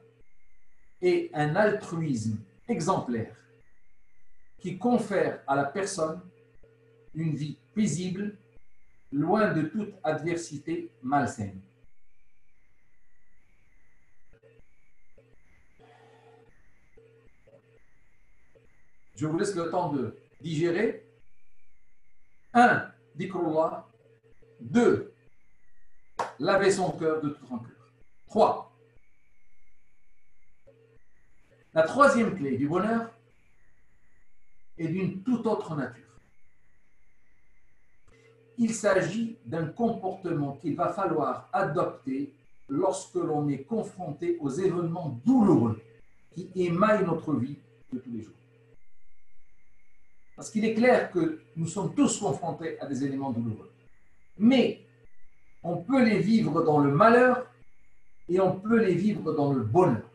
et un altruisme exemplaire qui confère à la personne une vie paisible, loin de toute adversité malsaine. Je vous laisse le temps de digérer. 1. Dhikrullah. 2. Laver son cœur de toute rancœur. 3. La troisième clé du bonheur est d'une toute autre nature. Il s'agit d'un comportement qu'il va falloir adopter lorsque l'on est confronté aux événements douloureux qui émaillent notre vie de tous les jours. Parce qu'il est clair que nous sommes tous confrontés à des éléments douloureux. Mais on peut les vivre dans le malheur et on peut les vivre dans le bonheur.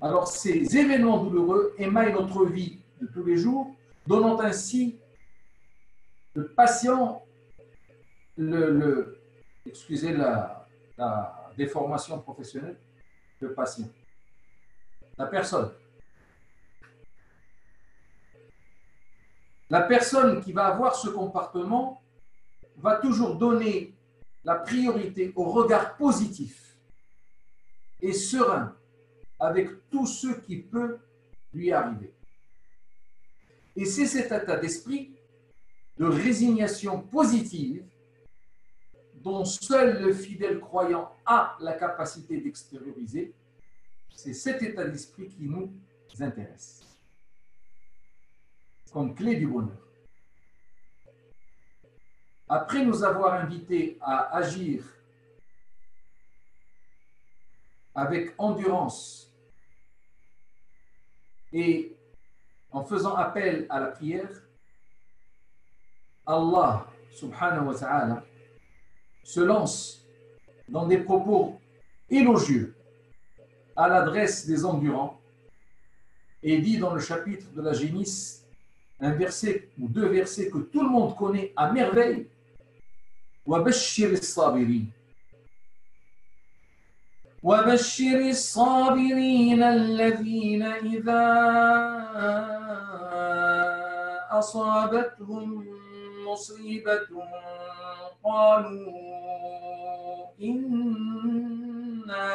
Alors ces événements douloureux émaillent notre vie de tous les jours, donnant ainsi le patient, excusez la déformation professionnelle, le patient, la personne. La personne qui va avoir ce comportement va toujours donner la priorité au regard positif et serein avec tout ce qui peut lui arriver. Et c'est cet état d'esprit de résignation positive dont seul le fidèle croyant a la capacité d'extérioriser. C'est cet état d'esprit qui nous intéresse comme clé du bonheur. Après nous avoir invités à agir avec endurance et en faisant appel à la prière, Allah subhanahu wa ta'ala se lance dans des propos élogieux à l'adresse des endurants et dit dans le chapitre de la génisse un verset ou deux versets que tout le monde connaît à merveille. وَبَشِّرِ الصَّابِرِينَ وَبَشِّرِ الصَّابِرِينَ الَّذِينَ إِذَا أَصَابَتْهُم مُّصِيبَةٌ قَالُوا إِنَّا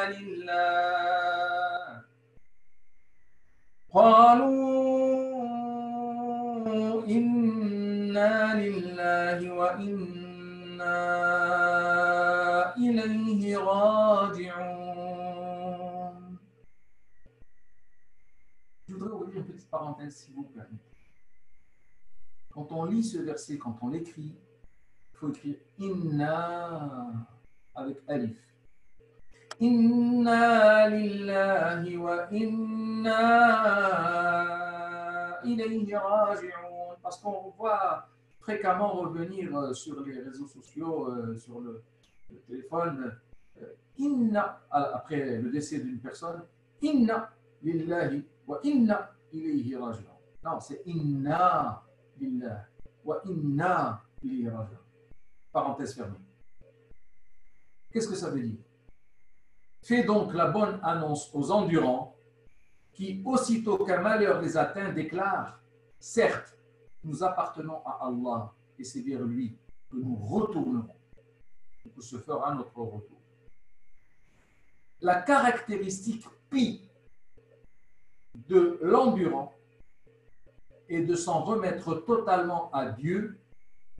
لِلَّهِ وَإِنَّا إِلَيْهِ راجعون. Je voudrais ouvrir une petite parenthèse, si vous permettez. Quand on lit ce verset, quand on l'écrit, il faut écrire Inna avec alif. Inna lillahi wa inna ilayhi raji'un. Parce qu'on voit fréquemment revenir sur les réseaux sociaux, sur le téléphone, Inna, après le décès d'une personne, Inna lillahi wa inna ilayhi raji'un. Non, c'est Inna lillahi wa inna ilayhi raji'un. Parenthèse fermée. Qu'est-ce que ça veut dire? Fais donc la bonne annonce aux endurants qui, aussitôt qu'un malheur les atteint, déclarent « Certes, nous appartenons à Allah et c'est vers lui que nous retournerons et que se fera notre retour. » La caractéristique pi de l'endurant est de s'en remettre totalement à Dieu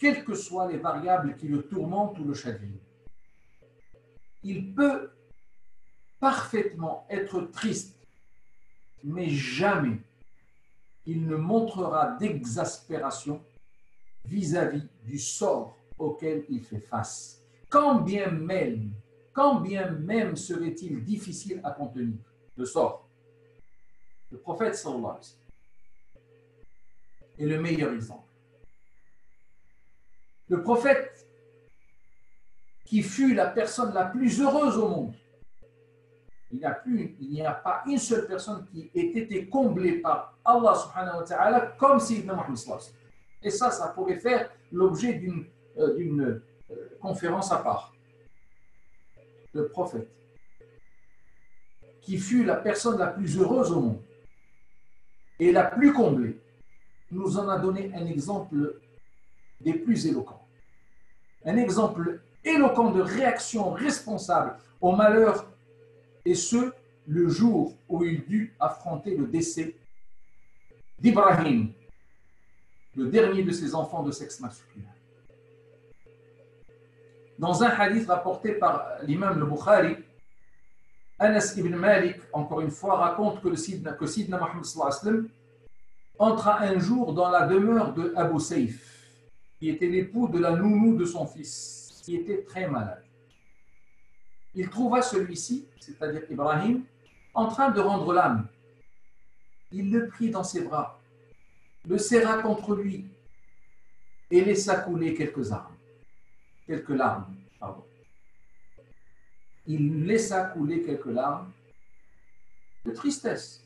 quelles que soient les variables qui le tourmentent ou le chagrinent. Il peut parfaitement être triste, mais jamais il ne montrera d'exaspération vis-à-vis du sort auquel il fait face. Quand bien même serait-il difficile à contenir le sort. Le prophète sallallahu alayhi wa sallam est le meilleur exemple. Le prophète qui fut la personne la plus heureuse au monde. Il n'y a pas une seule personne qui ait été comblée par Allah subhanahu wa ta'ala comme Sayyidina Muhammad sallallahu alayhi wa sallam. Et ça pourrait faire l'objet d'une conférence à part. Le prophète qui fut la personne la plus heureuse au monde et la plus comblée, nous en a donné un exemple des plus éloquents. Un exemple éloquent de réaction responsable au malheur, et ce, le jour où il dut affronter le décès d'Ibrahim, le dernier de ses enfants de sexe masculin. Dans un hadith rapporté par l'imam le Bukhari, Anas ibn Malik, encore une fois, raconte que Sidna Muhammad sallallahu alayhi wa sallam entra un jour dans la demeure de Abu Saïf, qui était l'époux de la nounou de son fils, qui était très malade. Il trouva celui-ci, c'est-à-dire Ibrahim, en train de rendre l'âme. Il le prit dans ses bras, le serra contre lui et laissa couler quelques larmes. Il laissa couler quelques larmes de tristesse.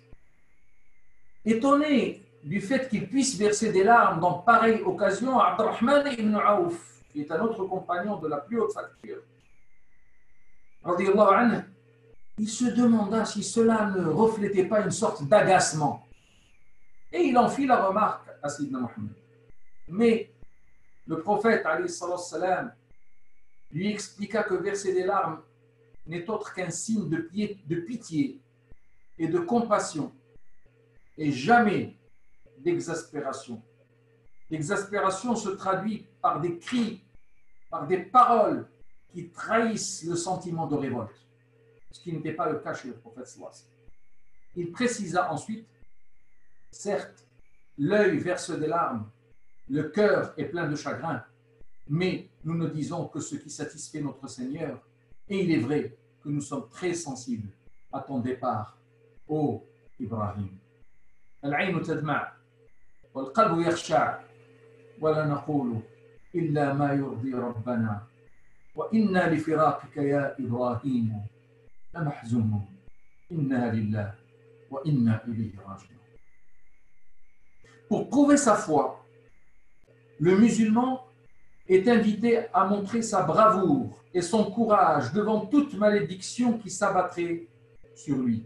Étonné du fait qu'il puisse verser des larmes dans pareille occasion, Abdurrahman ibn Auf, qui est un autre compagnon de la plus haute facture, radiyallahu anhu, il se demanda si cela ne reflétait pas une sorte d'agacement. Et il en fit la remarque à Sayyidina Muhammad. Mais le prophète, alayhi salam, lui expliqua que verser des larmes n'est autre qu'un signe de pitié et de compassion, et jamais d'exaspération. L'exaspération se traduit par des cris, par des paroles qui trahissent le sentiment de révolte, ce qui n'était pas le cas chez le prophète sallallahu alayhi wa sallam. Il précisa ensuite, certes, l'œil verse des larmes, le cœur est plein de chagrin, mais nous ne disons que ce qui satisfait notre Seigneur, et il est vrai que nous sommes très sensibles à ton départ, ô Ibrahim. العين تدمع والقلب يخشع ولا نقول إلا ما يرضي ربنا وإنا لفراقك يا إبراهيم لمحزونون إنا لله وإنا إليه راجعون. Pour prouver sa foi, le musulman est invité à montrer sa bravoure et son courage devant toute malédiction qui s'abattrait sur lui.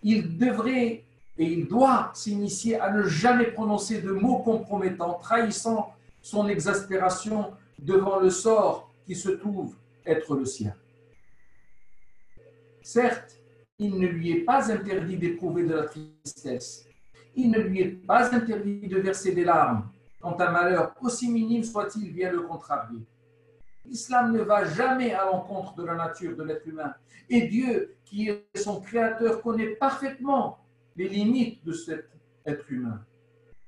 Il devrait et il doit s'initier à ne jamais prononcer de mots compromettants, trahissant son exaspération devant le sort qui se trouve être le sien. Certes, il ne lui est pas interdit d'éprouver de la tristesse. Il ne lui est pas interdit de verser des larmes quand un malheur, aussi minime soit-il, vient le contrarier. L'islam ne va jamais à l'encontre de la nature de l'être humain. Et Dieu, qui est son créateur, connaît parfaitement les limites de cet être humain.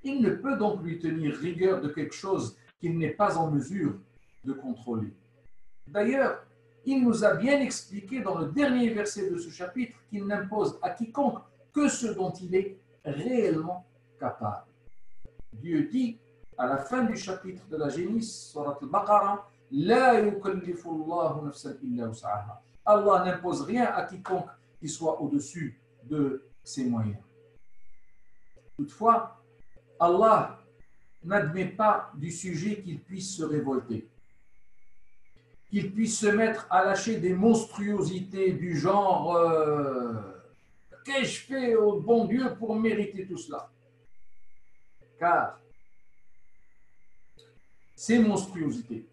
Il ne peut donc lui tenir rigueur de quelque chose qu'il n'est pas en mesure de contrôler. D'ailleurs, il nous a bien expliqué dans le dernier verset de ce chapitre qu'il n'impose à quiconque que ce dont il est réellement capable. Dieu dit à la fin du chapitre de la Génisse, Surat al-Baqarah, La yukallifu Allahu nafsan illa wus'aha. Allah n'impose rien à quiconque qui soit au-dessus de ses moyens. Toutefois, Allah n'admet pas du sujet qu'il puisse se révolter, qu'il puisse se mettre à lâcher des monstruosités du genre qu'ai-je fait au bon Dieu pour mériter tout cela? Car ces monstruosités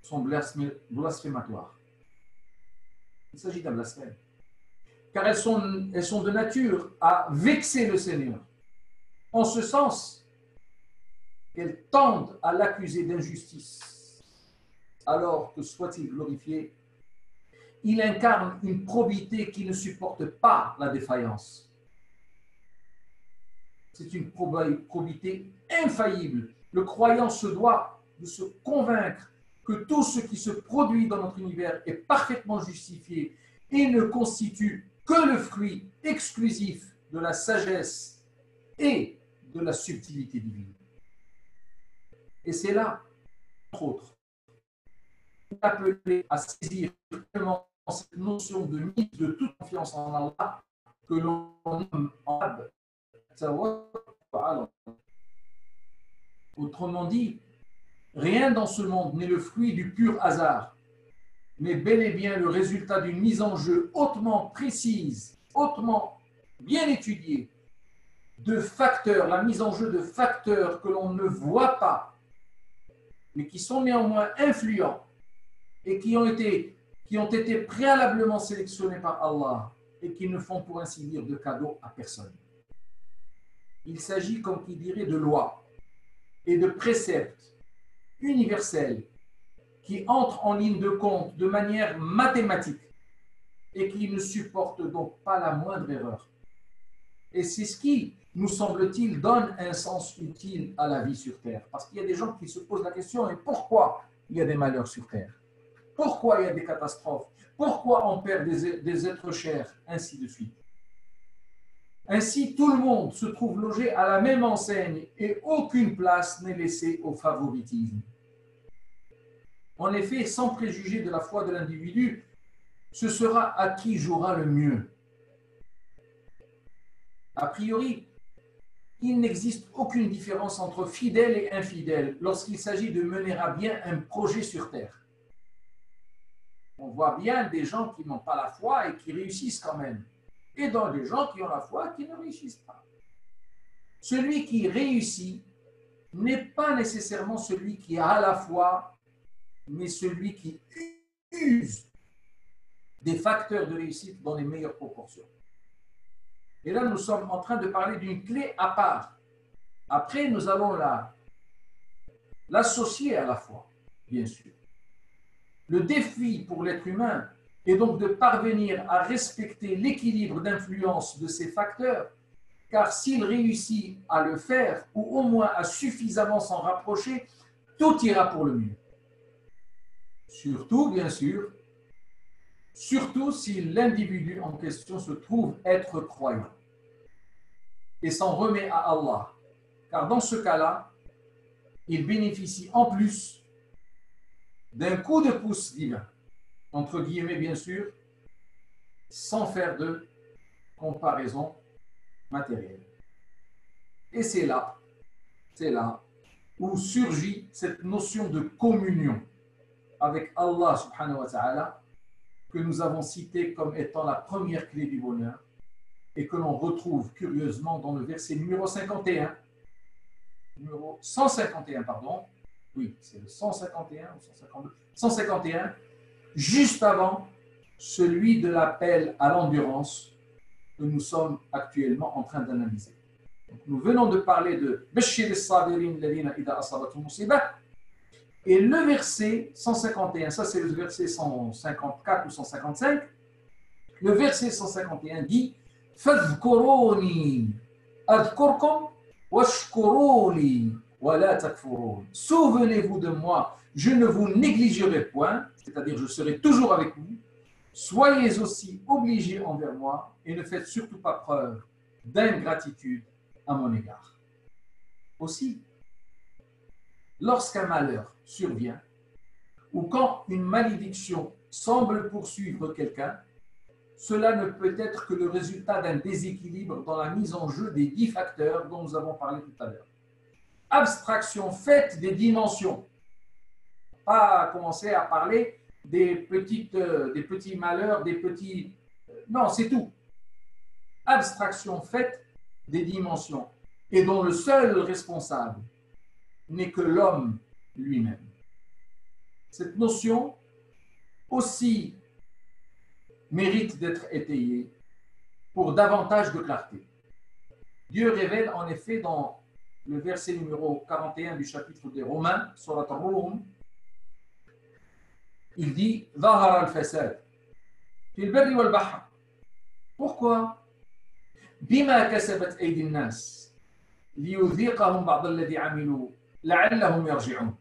sont blasphématoires. Il s'agit d'un blasphème. Car elles sont de nature à vexer le Seigneur. En ce sens qu'elles tendent à l'accuser d'injustice, alors que soit-il glorifié, il incarne une probité qui ne supporte pas la défaillance. C'est une probité infaillible. Le croyant se doit de se convaincre que tout ce qui se produit dans notre univers est parfaitement justifié et ne constitue que le fruit exclusif de la sagesse et de la subtilité divine. Et c'est là, entre autres, appelé à saisir vraiment cette notion de mise de toute confiance en Allah que l'on nomme en arabe. Autrement dit, rien dans ce monde n'est le fruit du pur hasard, mais bel et bien le résultat d'une mise en jeu hautement précise, hautement bien étudiée, de facteurs, la mise en jeu de facteurs que l'on ne voit pas, mais qui sont néanmoins influents et qui ont été préalablement sélectionnés par Allah et qui ne font pour ainsi dire de cadeau à personne. Il s'agit, comme qui dirait, de lois et de préceptes universels qui entrent en ligne de compte de manière mathématique et qui ne supportent donc pas la moindre erreur. Et c'est ce qui, nous semble-t-il, donne un sens utile à la vie sur Terre. Parce qu'il y a des gens qui se posent la question, et pourquoi il y a des malheurs sur Terre? Pourquoi il y a des catastrophes? Pourquoi on perd des êtres chers? Ainsi de suite. Ainsi, tout le monde se trouve logé à la même enseigne et aucune place n'est laissée au favoritisme. En effet, sans préjuger de la foi de l'individu, ce sera à qui jouera le mieux. A priori, il n'existe aucune différence entre fidèle et infidèle lorsqu'il s'agit de mener à bien un projet sur Terre. On voit bien des gens qui n'ont pas la foi et qui réussissent quand même. Et dans des gens qui ont la foi et qui ne réussissent pas. Celui qui réussit n'est pas nécessairement celui qui a la foi, mais celui qui use des facteurs de réussite dans les meilleures proportions. Et là, nous sommes en train de parler d'une clé à part. Après, nous allons l'associer à la foi, bien sûr. Le défi pour l'être humain est donc de parvenir à respecter l'équilibre d'influence de ces facteurs, car s'il réussit à le faire, ou au moins à suffisamment s'en rapprocher, tout ira pour le mieux. Surtout, bien sûr, surtout si l'individu en question se trouve être croyant et s'en remet à Allah, car dans ce cas-là, il bénéficie en plus d'un coup de pouce divin, entre guillemets bien sûr, sans faire de comparaison matérielle. Et c'est là où surgit cette notion de communion avec Allah subhanahu wa ta'ala que nous avons citée comme étant la première clé du bonheur et que l'on retrouve curieusement dans le verset numéro 151, oui, c'est le 151 ou 152, 151, juste avant celui de l'appel à l'endurance que nous sommes actuellement en train d'analyser. Donc, nous venons de parler de Bashir as-sabirin alladhina idha asabathum musibah, et le verset 151, ça c'est le verset 154 ou 155, le verset 151 dit Fadhkuruni adhkurkum washkuruli wa la takfurun. Souvenez-vous de moi, je ne vous négligerai point, c'est-à-dire je serai toujours avec vous. Soyez aussi obligés envers moi et ne faites surtout pas preuve d'ingratitude à mon égard. Aussi, lorsqu'un malheur survient ou quand une malédiction semble poursuivre quelqu'un, cela ne peut être que le résultat d'un déséquilibre dans la mise en jeu des 10 facteurs dont nous avons parlé tout à l'heure. Abstraction faite des dimensions. Pas commencer à parler des petits malheurs, des petits... Non, c'est tout. Abstraction faite des dimensions et dont le seul responsable n'est que l'homme lui-même. Cette notion aussi mérite d'être étayée pour davantage de clarté. Dieu révèle en effet dans le verset numéro 41 du chapitre des Romains, Surat al-Rum, il dit « Zahara al-fasad fil barri wal bahr ». Pourquoi? « Bima kasabat aydin nas liyudhiqahum ba'd alladhi amilu la'allahum yarji'un ».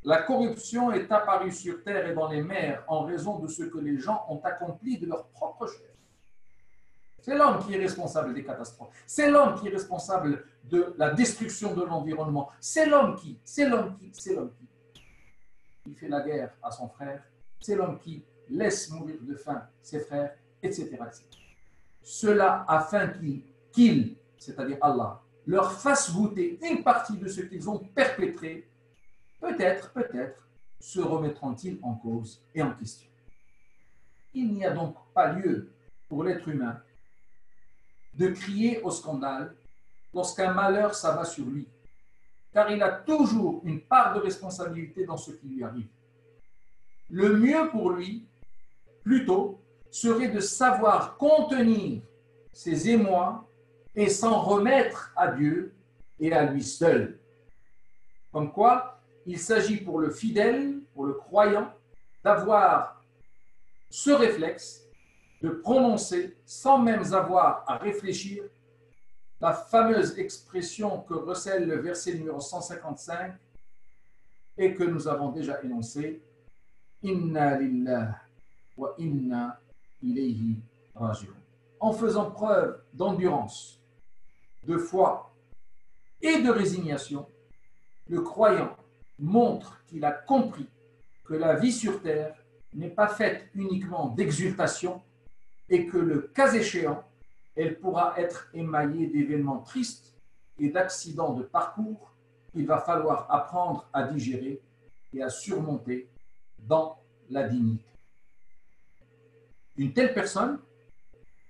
La corruption est apparue sur terre et dans les mers en raison de ce que les gens ont accompli de leur propre chef. C'est l'homme qui est responsable des catastrophes. C'est l'homme qui est responsable de la destruction de l'environnement. C'est l'homme qui il fait la guerre à son frère. C'est l'homme qui laisse mourir de faim ses frères, etc. etc. Cela afin qu'il, c'est-à-dire Allah, leur fasse goûter une partie de ce qu'ils ont perpétré. Peut-être, se remettront-ils en cause et en question. Il n'y a donc pas lieu pour l'être humain de crier au scandale lorsqu'un malheur s'abat sur lui, car il a toujours une part de responsabilité dans ce qui lui arrive. Le mieux pour lui, plutôt, serait de savoir contenir ses émois et s'en remettre à Dieu et à lui seul. Comme quoi, il s'agit pour le fidèle, pour le croyant, d'avoir ce réflexe de prononcer, sans même avoir à réfléchir, la fameuse expression que recèle le verset numéro 155 et que nous avons déjà énoncée, « Inna lillah wa inna ilayhi raji'un » en faisant preuve d'endurance, de foi et de résignation, le croyant montre qu'il a compris que la vie sur terre n'est pas faite uniquement d'exultation et que le cas échéant, elle pourra être émaillée d'événements tristes et d'accidents de parcours qu'il va falloir apprendre à digérer et à surmonter dans la dignité. Une telle personne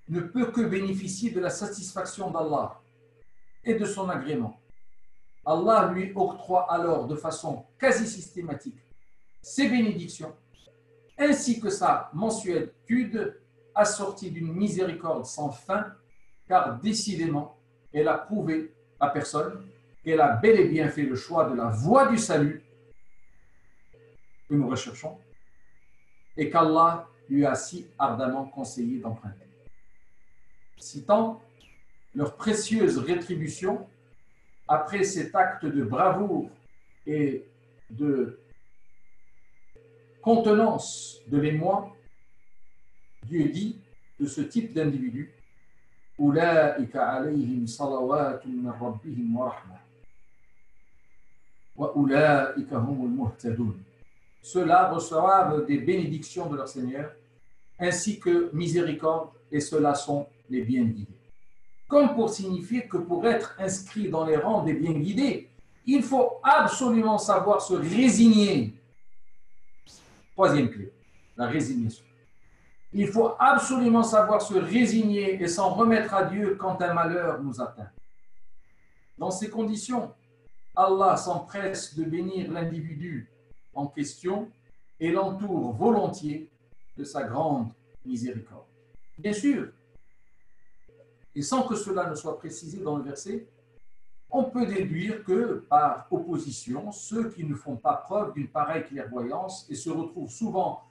ne peut que bénéficier de la satisfaction d'Allah et de son agrément. Allah lui octroie alors de façon quasi systématique ses bénédictions ainsi que sa mansuétude assortie d'une miséricorde sans fin, car décidément, elle a prouvé à personne qu'elle a bel et bien fait le choix de la voie du salut que nous recherchons et qu'Allah lui a si ardemment conseillé d'emprunter. Citant leur précieuse rétribution après cet acte de bravoure et de contenance de l'émoi, Dieu dit de ce type d'individu « Ulaika alayhim salawatun min rabbihim wa rahmah wa ulaika humul muhtadun » Ceux-là reçoivent des bénédictions de leur Seigneur ainsi que miséricorde et ceux-là sont les bien guidés. Comme pour signifier que pour être inscrit dans les rangs des bien guidés, il faut absolument savoir se résigner. Troisième clé, la résignation. Il faut absolument savoir se résigner et s'en remettre à Dieu quand un malheur nous atteint. Dans ces conditions, Allah s'empresse de bénir l'individu en question et l'entoure volontiers de sa grande miséricorde. Bien sûr, et sans que cela ne soit précisé dans le verset, on peut déduire que, par opposition, ceux qui ne font pas preuve d'une pareille clairvoyance et se retrouvent souvent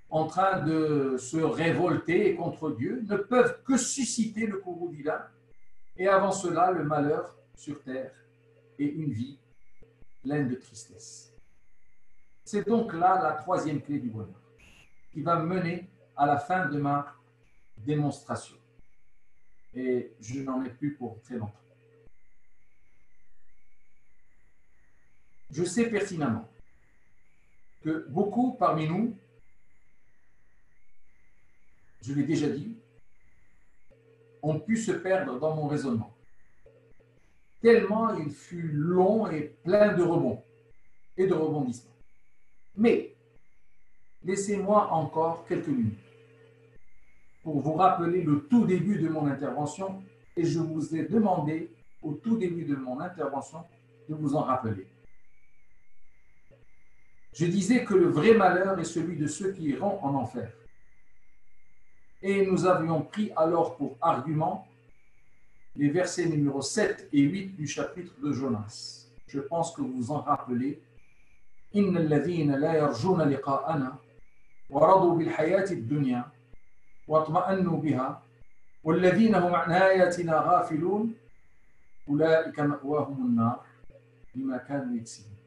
en train de se révolter contre Dieu ne peuvent que susciter le courroux divin et avant cela le malheur sur terre et une vie pleine de tristesse. C'est donc là la troisième clé du bonheur qui va me mener à la fin de ma démonstration. Et je n'en ai plus pour très longtemps. Je sais pertinemment que beaucoup parmi nous, je l'ai déjà dit, ont pu se perdre dans mon raisonnement. Tellement il fut long et plein de rebonds et de rebondissements. Mais, laissez-moi encore quelques minutes pour vous rappeler le tout début de mon intervention et je vous ai demandé au tout début de mon intervention de vous en rappeler. Je disais que le vrai malheur est celui de ceux qui iront en enfer. Et nous avions pris alors pour argument les versets numéros 7 et 8 du chapitre de Jonas. Je pense que vous vous en rappelez. إن الذين لا يرجون لقاءنا ورضوا بالحياة الدنيا واطمأنوا بها والذين هم عن آياتنا غافلون أولئك مأواهم النار بما كانوا يكسبون.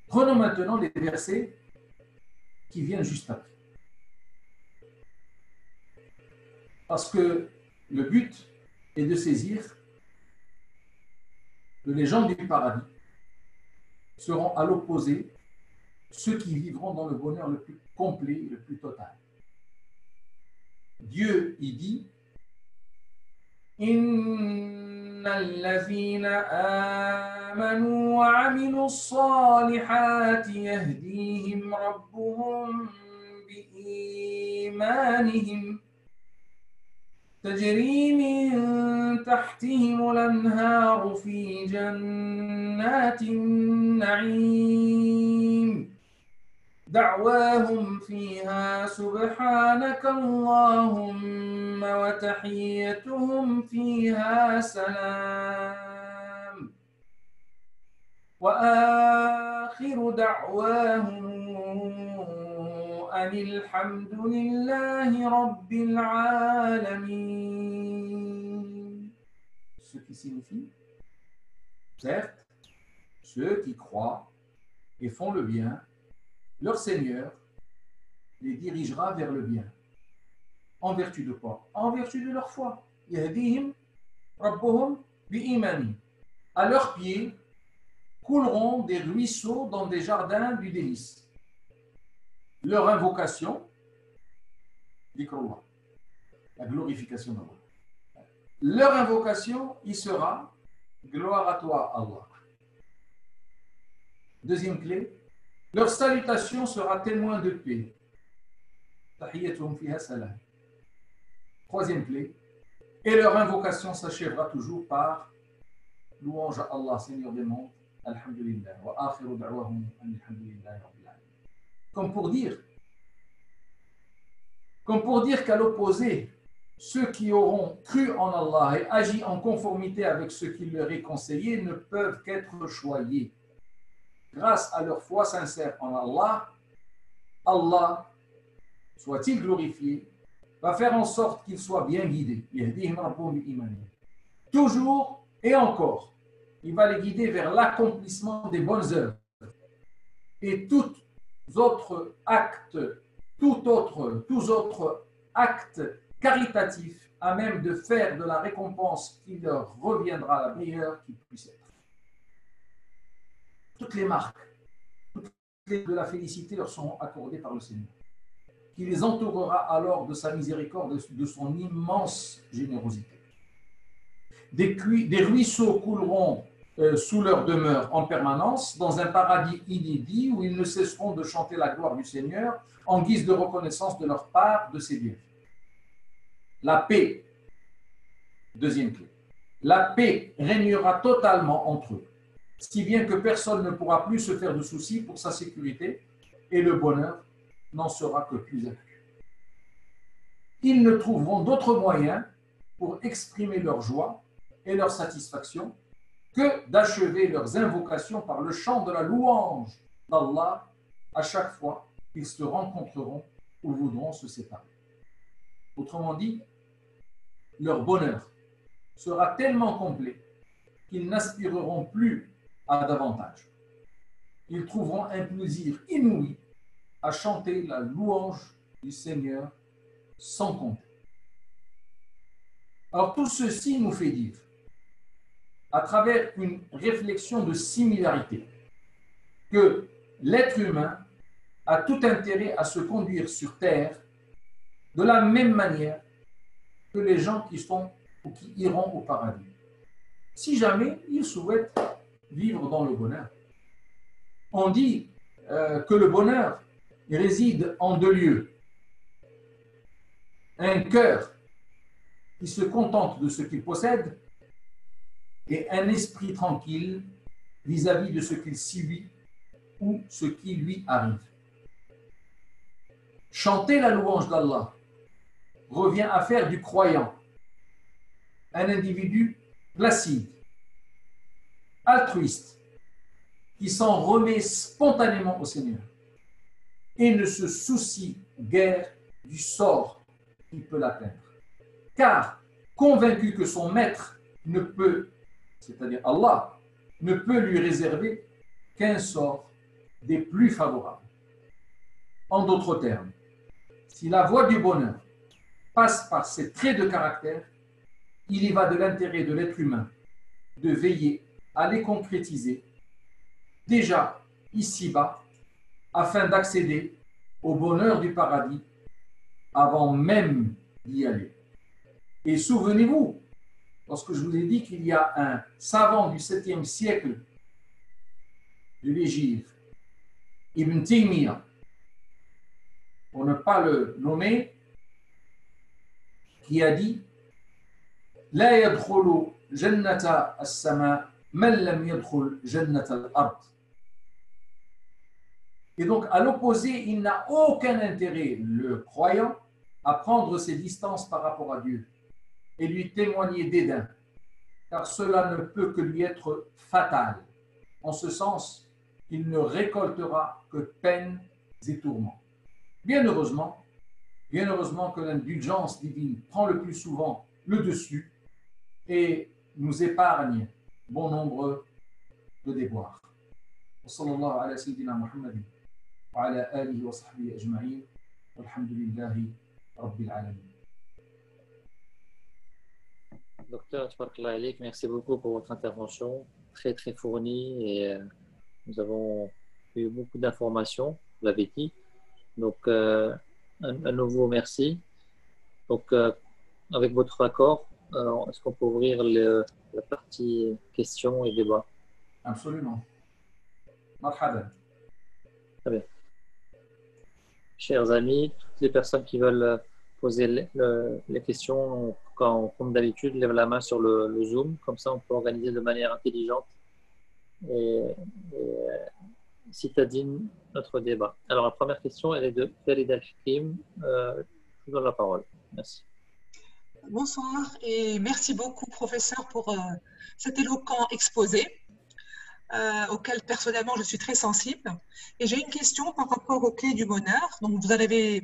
Prenons maintenant les versets qui viennent juste après. Parce que le but est de saisir que les gens du paradis seront à l'opposé ceux qui vivront dans le bonheur le plus complet, le plus total. Dieu y dit إن الذين آمنوا وعملوا الصالحات يهديهم ربهم بإيمانهم تجري من تحتهم الأنهار في جنات النعيم دعواهم فيها سبحانك اللهم وتحيتهم فيها سلام وآخر دعواهم أن الحمد لله رب العالمين. Ce qui signifie, certes, ceux qui croient et font le bien, leur Seigneur les dirigera vers le bien. En vertu de quoi? En vertu de leur foi. Yahdihim rabbuhum bi'imani. À leurs pieds couleront des ruisseaux dans des jardins du délice. Leur invocation, dhikrullah, la glorification d'Allah. Leur invocation, il sera gloire à toi, Allah. Deuxième clé, leur salutation sera témoin de paix. Tahiyyatuhum fiha salam. Troisième clé, et leur invocation s'achèvera toujours par louange à Allah, Seigneur des mondes, alhamdulillah, wa akhiru da'wahum alhamdulillah rabbil alamin. Comme pour dire qu'à l'opposé, ceux qui auront cru en Allah et agi en conformité avec ce qui leur est conseillé ne peuvent qu'être choyés. Grâce à leur foi sincère en Allah, Allah, soit-il glorifié, va faire en sorte qu'ils soient bien guidés. Toujours et encore, il va les guider vers l'accomplissement des bonnes œuvres. Et tous autres actes caritatifs à même de faire de la récompense qui leur reviendra la meilleure qui puisse être. Toutes les marques de la félicité leur seront accordées par le Seigneur, qui les entourera alors de sa miséricorde et de son immense générosité. Des ruisseaux couleront sous leur demeure en permanence, dans un paradis inédit où ils ne cesseront de chanter la gloire du Seigneur en guise de reconnaissance de leur part de ses bienfaits. La paix, deuxième clé. La paix régnera totalement entre eux, si bien que personne ne pourra plus se faire de soucis pour sa sécurité et le bonheur n'en sera que plus accru. Ils ne trouveront d'autres moyens pour exprimer leur joie et leur satisfaction que d'achever leurs invocations par le chant de la louange d'Allah à chaque fois qu'ils se rencontreront ou voudront se séparer. Autrement dit, leur bonheur sera tellement complet qu'ils n'aspireront plus à davantage. Ils trouveront un plaisir inouï à chanter la louange du Seigneur sans compter. Alors tout ceci nous fait dire, à travers une réflexion de similarité, que l'être humain a tout intérêt à se conduire sur terre de la même manière que les gens qui sont ou qui iront au paradis, si jamais ils souhaitent vivre dans le bonheur. On dit que le bonheur réside en deux lieux. Un cœur qui se contente de ce qu'il possède et un esprit tranquille vis-à-vis de ce qu'il subit ou ce qui lui arrive. Chanter la louange d'Allah revient à faire du croyant un individu placide, altruiste, qui s'en remet spontanément au Seigneur et ne se soucie guère du sort qui peut l'atteindre. Car, convaincu que son maître ne peut, c'est-à-dire Allah, ne peut lui réserver qu'un sort des plus favorables. En d'autres termes, si la voie du bonheur passe par ces traits de caractère, il y va de l'intérêt de l'être humain de veiller à les concrétiser déjà ici-bas afin d'accéder au bonheur du paradis avant même d'y aller. Et souvenez-vous, lorsque je vous ai dit qu'il y a un savant du 7e siècle de l'Égypte, Ibn Taymiyyah, pour ne pas le nommer, qui a dit La yadkhulu jannata as-sama man lam yadkhul jannata al-ard. Et donc, à l'opposé, il n'a aucun intérêt, le croyant, à prendre ses distances par rapport à Dieu et lui témoigner dédain, car cela ne peut que lui être fatal, en ce sens qu'il ne récoltera que peines et tourments. Bien heureusement que l'indulgence divine prend le plus souvent le dessus et nous épargne bon nombre de déboires. Sallallahu ala sayyidina Muhammadin wa ala alihi wa sahbihi ajma'in walhamdulillahi rabbil alamin. Docteur Tbarkallah Alik, merci beaucoup pour votre intervention, très très fournie et nous avons eu beaucoup d'informations, vous l'avez dit. Donc, à nouveau, merci. Donc, avec votre accord, est-ce qu'on peut ouvrir la partie questions et débats? Absolument. Marhaban. Très bien. Chers amis, toutes les personnes qui veulent poser les questions, comme d'habitude, lèvent la main sur le Zoom. Comme ça, on peut organiser de manière intelligente et citadine notre débat. Alors, la première question, elle est de Farida Hakim. Je vous donne la parole. Merci. Bonsoir et merci beaucoup, professeur, pour cet éloquent exposé auquel personnellement je suis très sensible. Et j'ai une question par rapport aux clés du bonheur. Donc, vous avez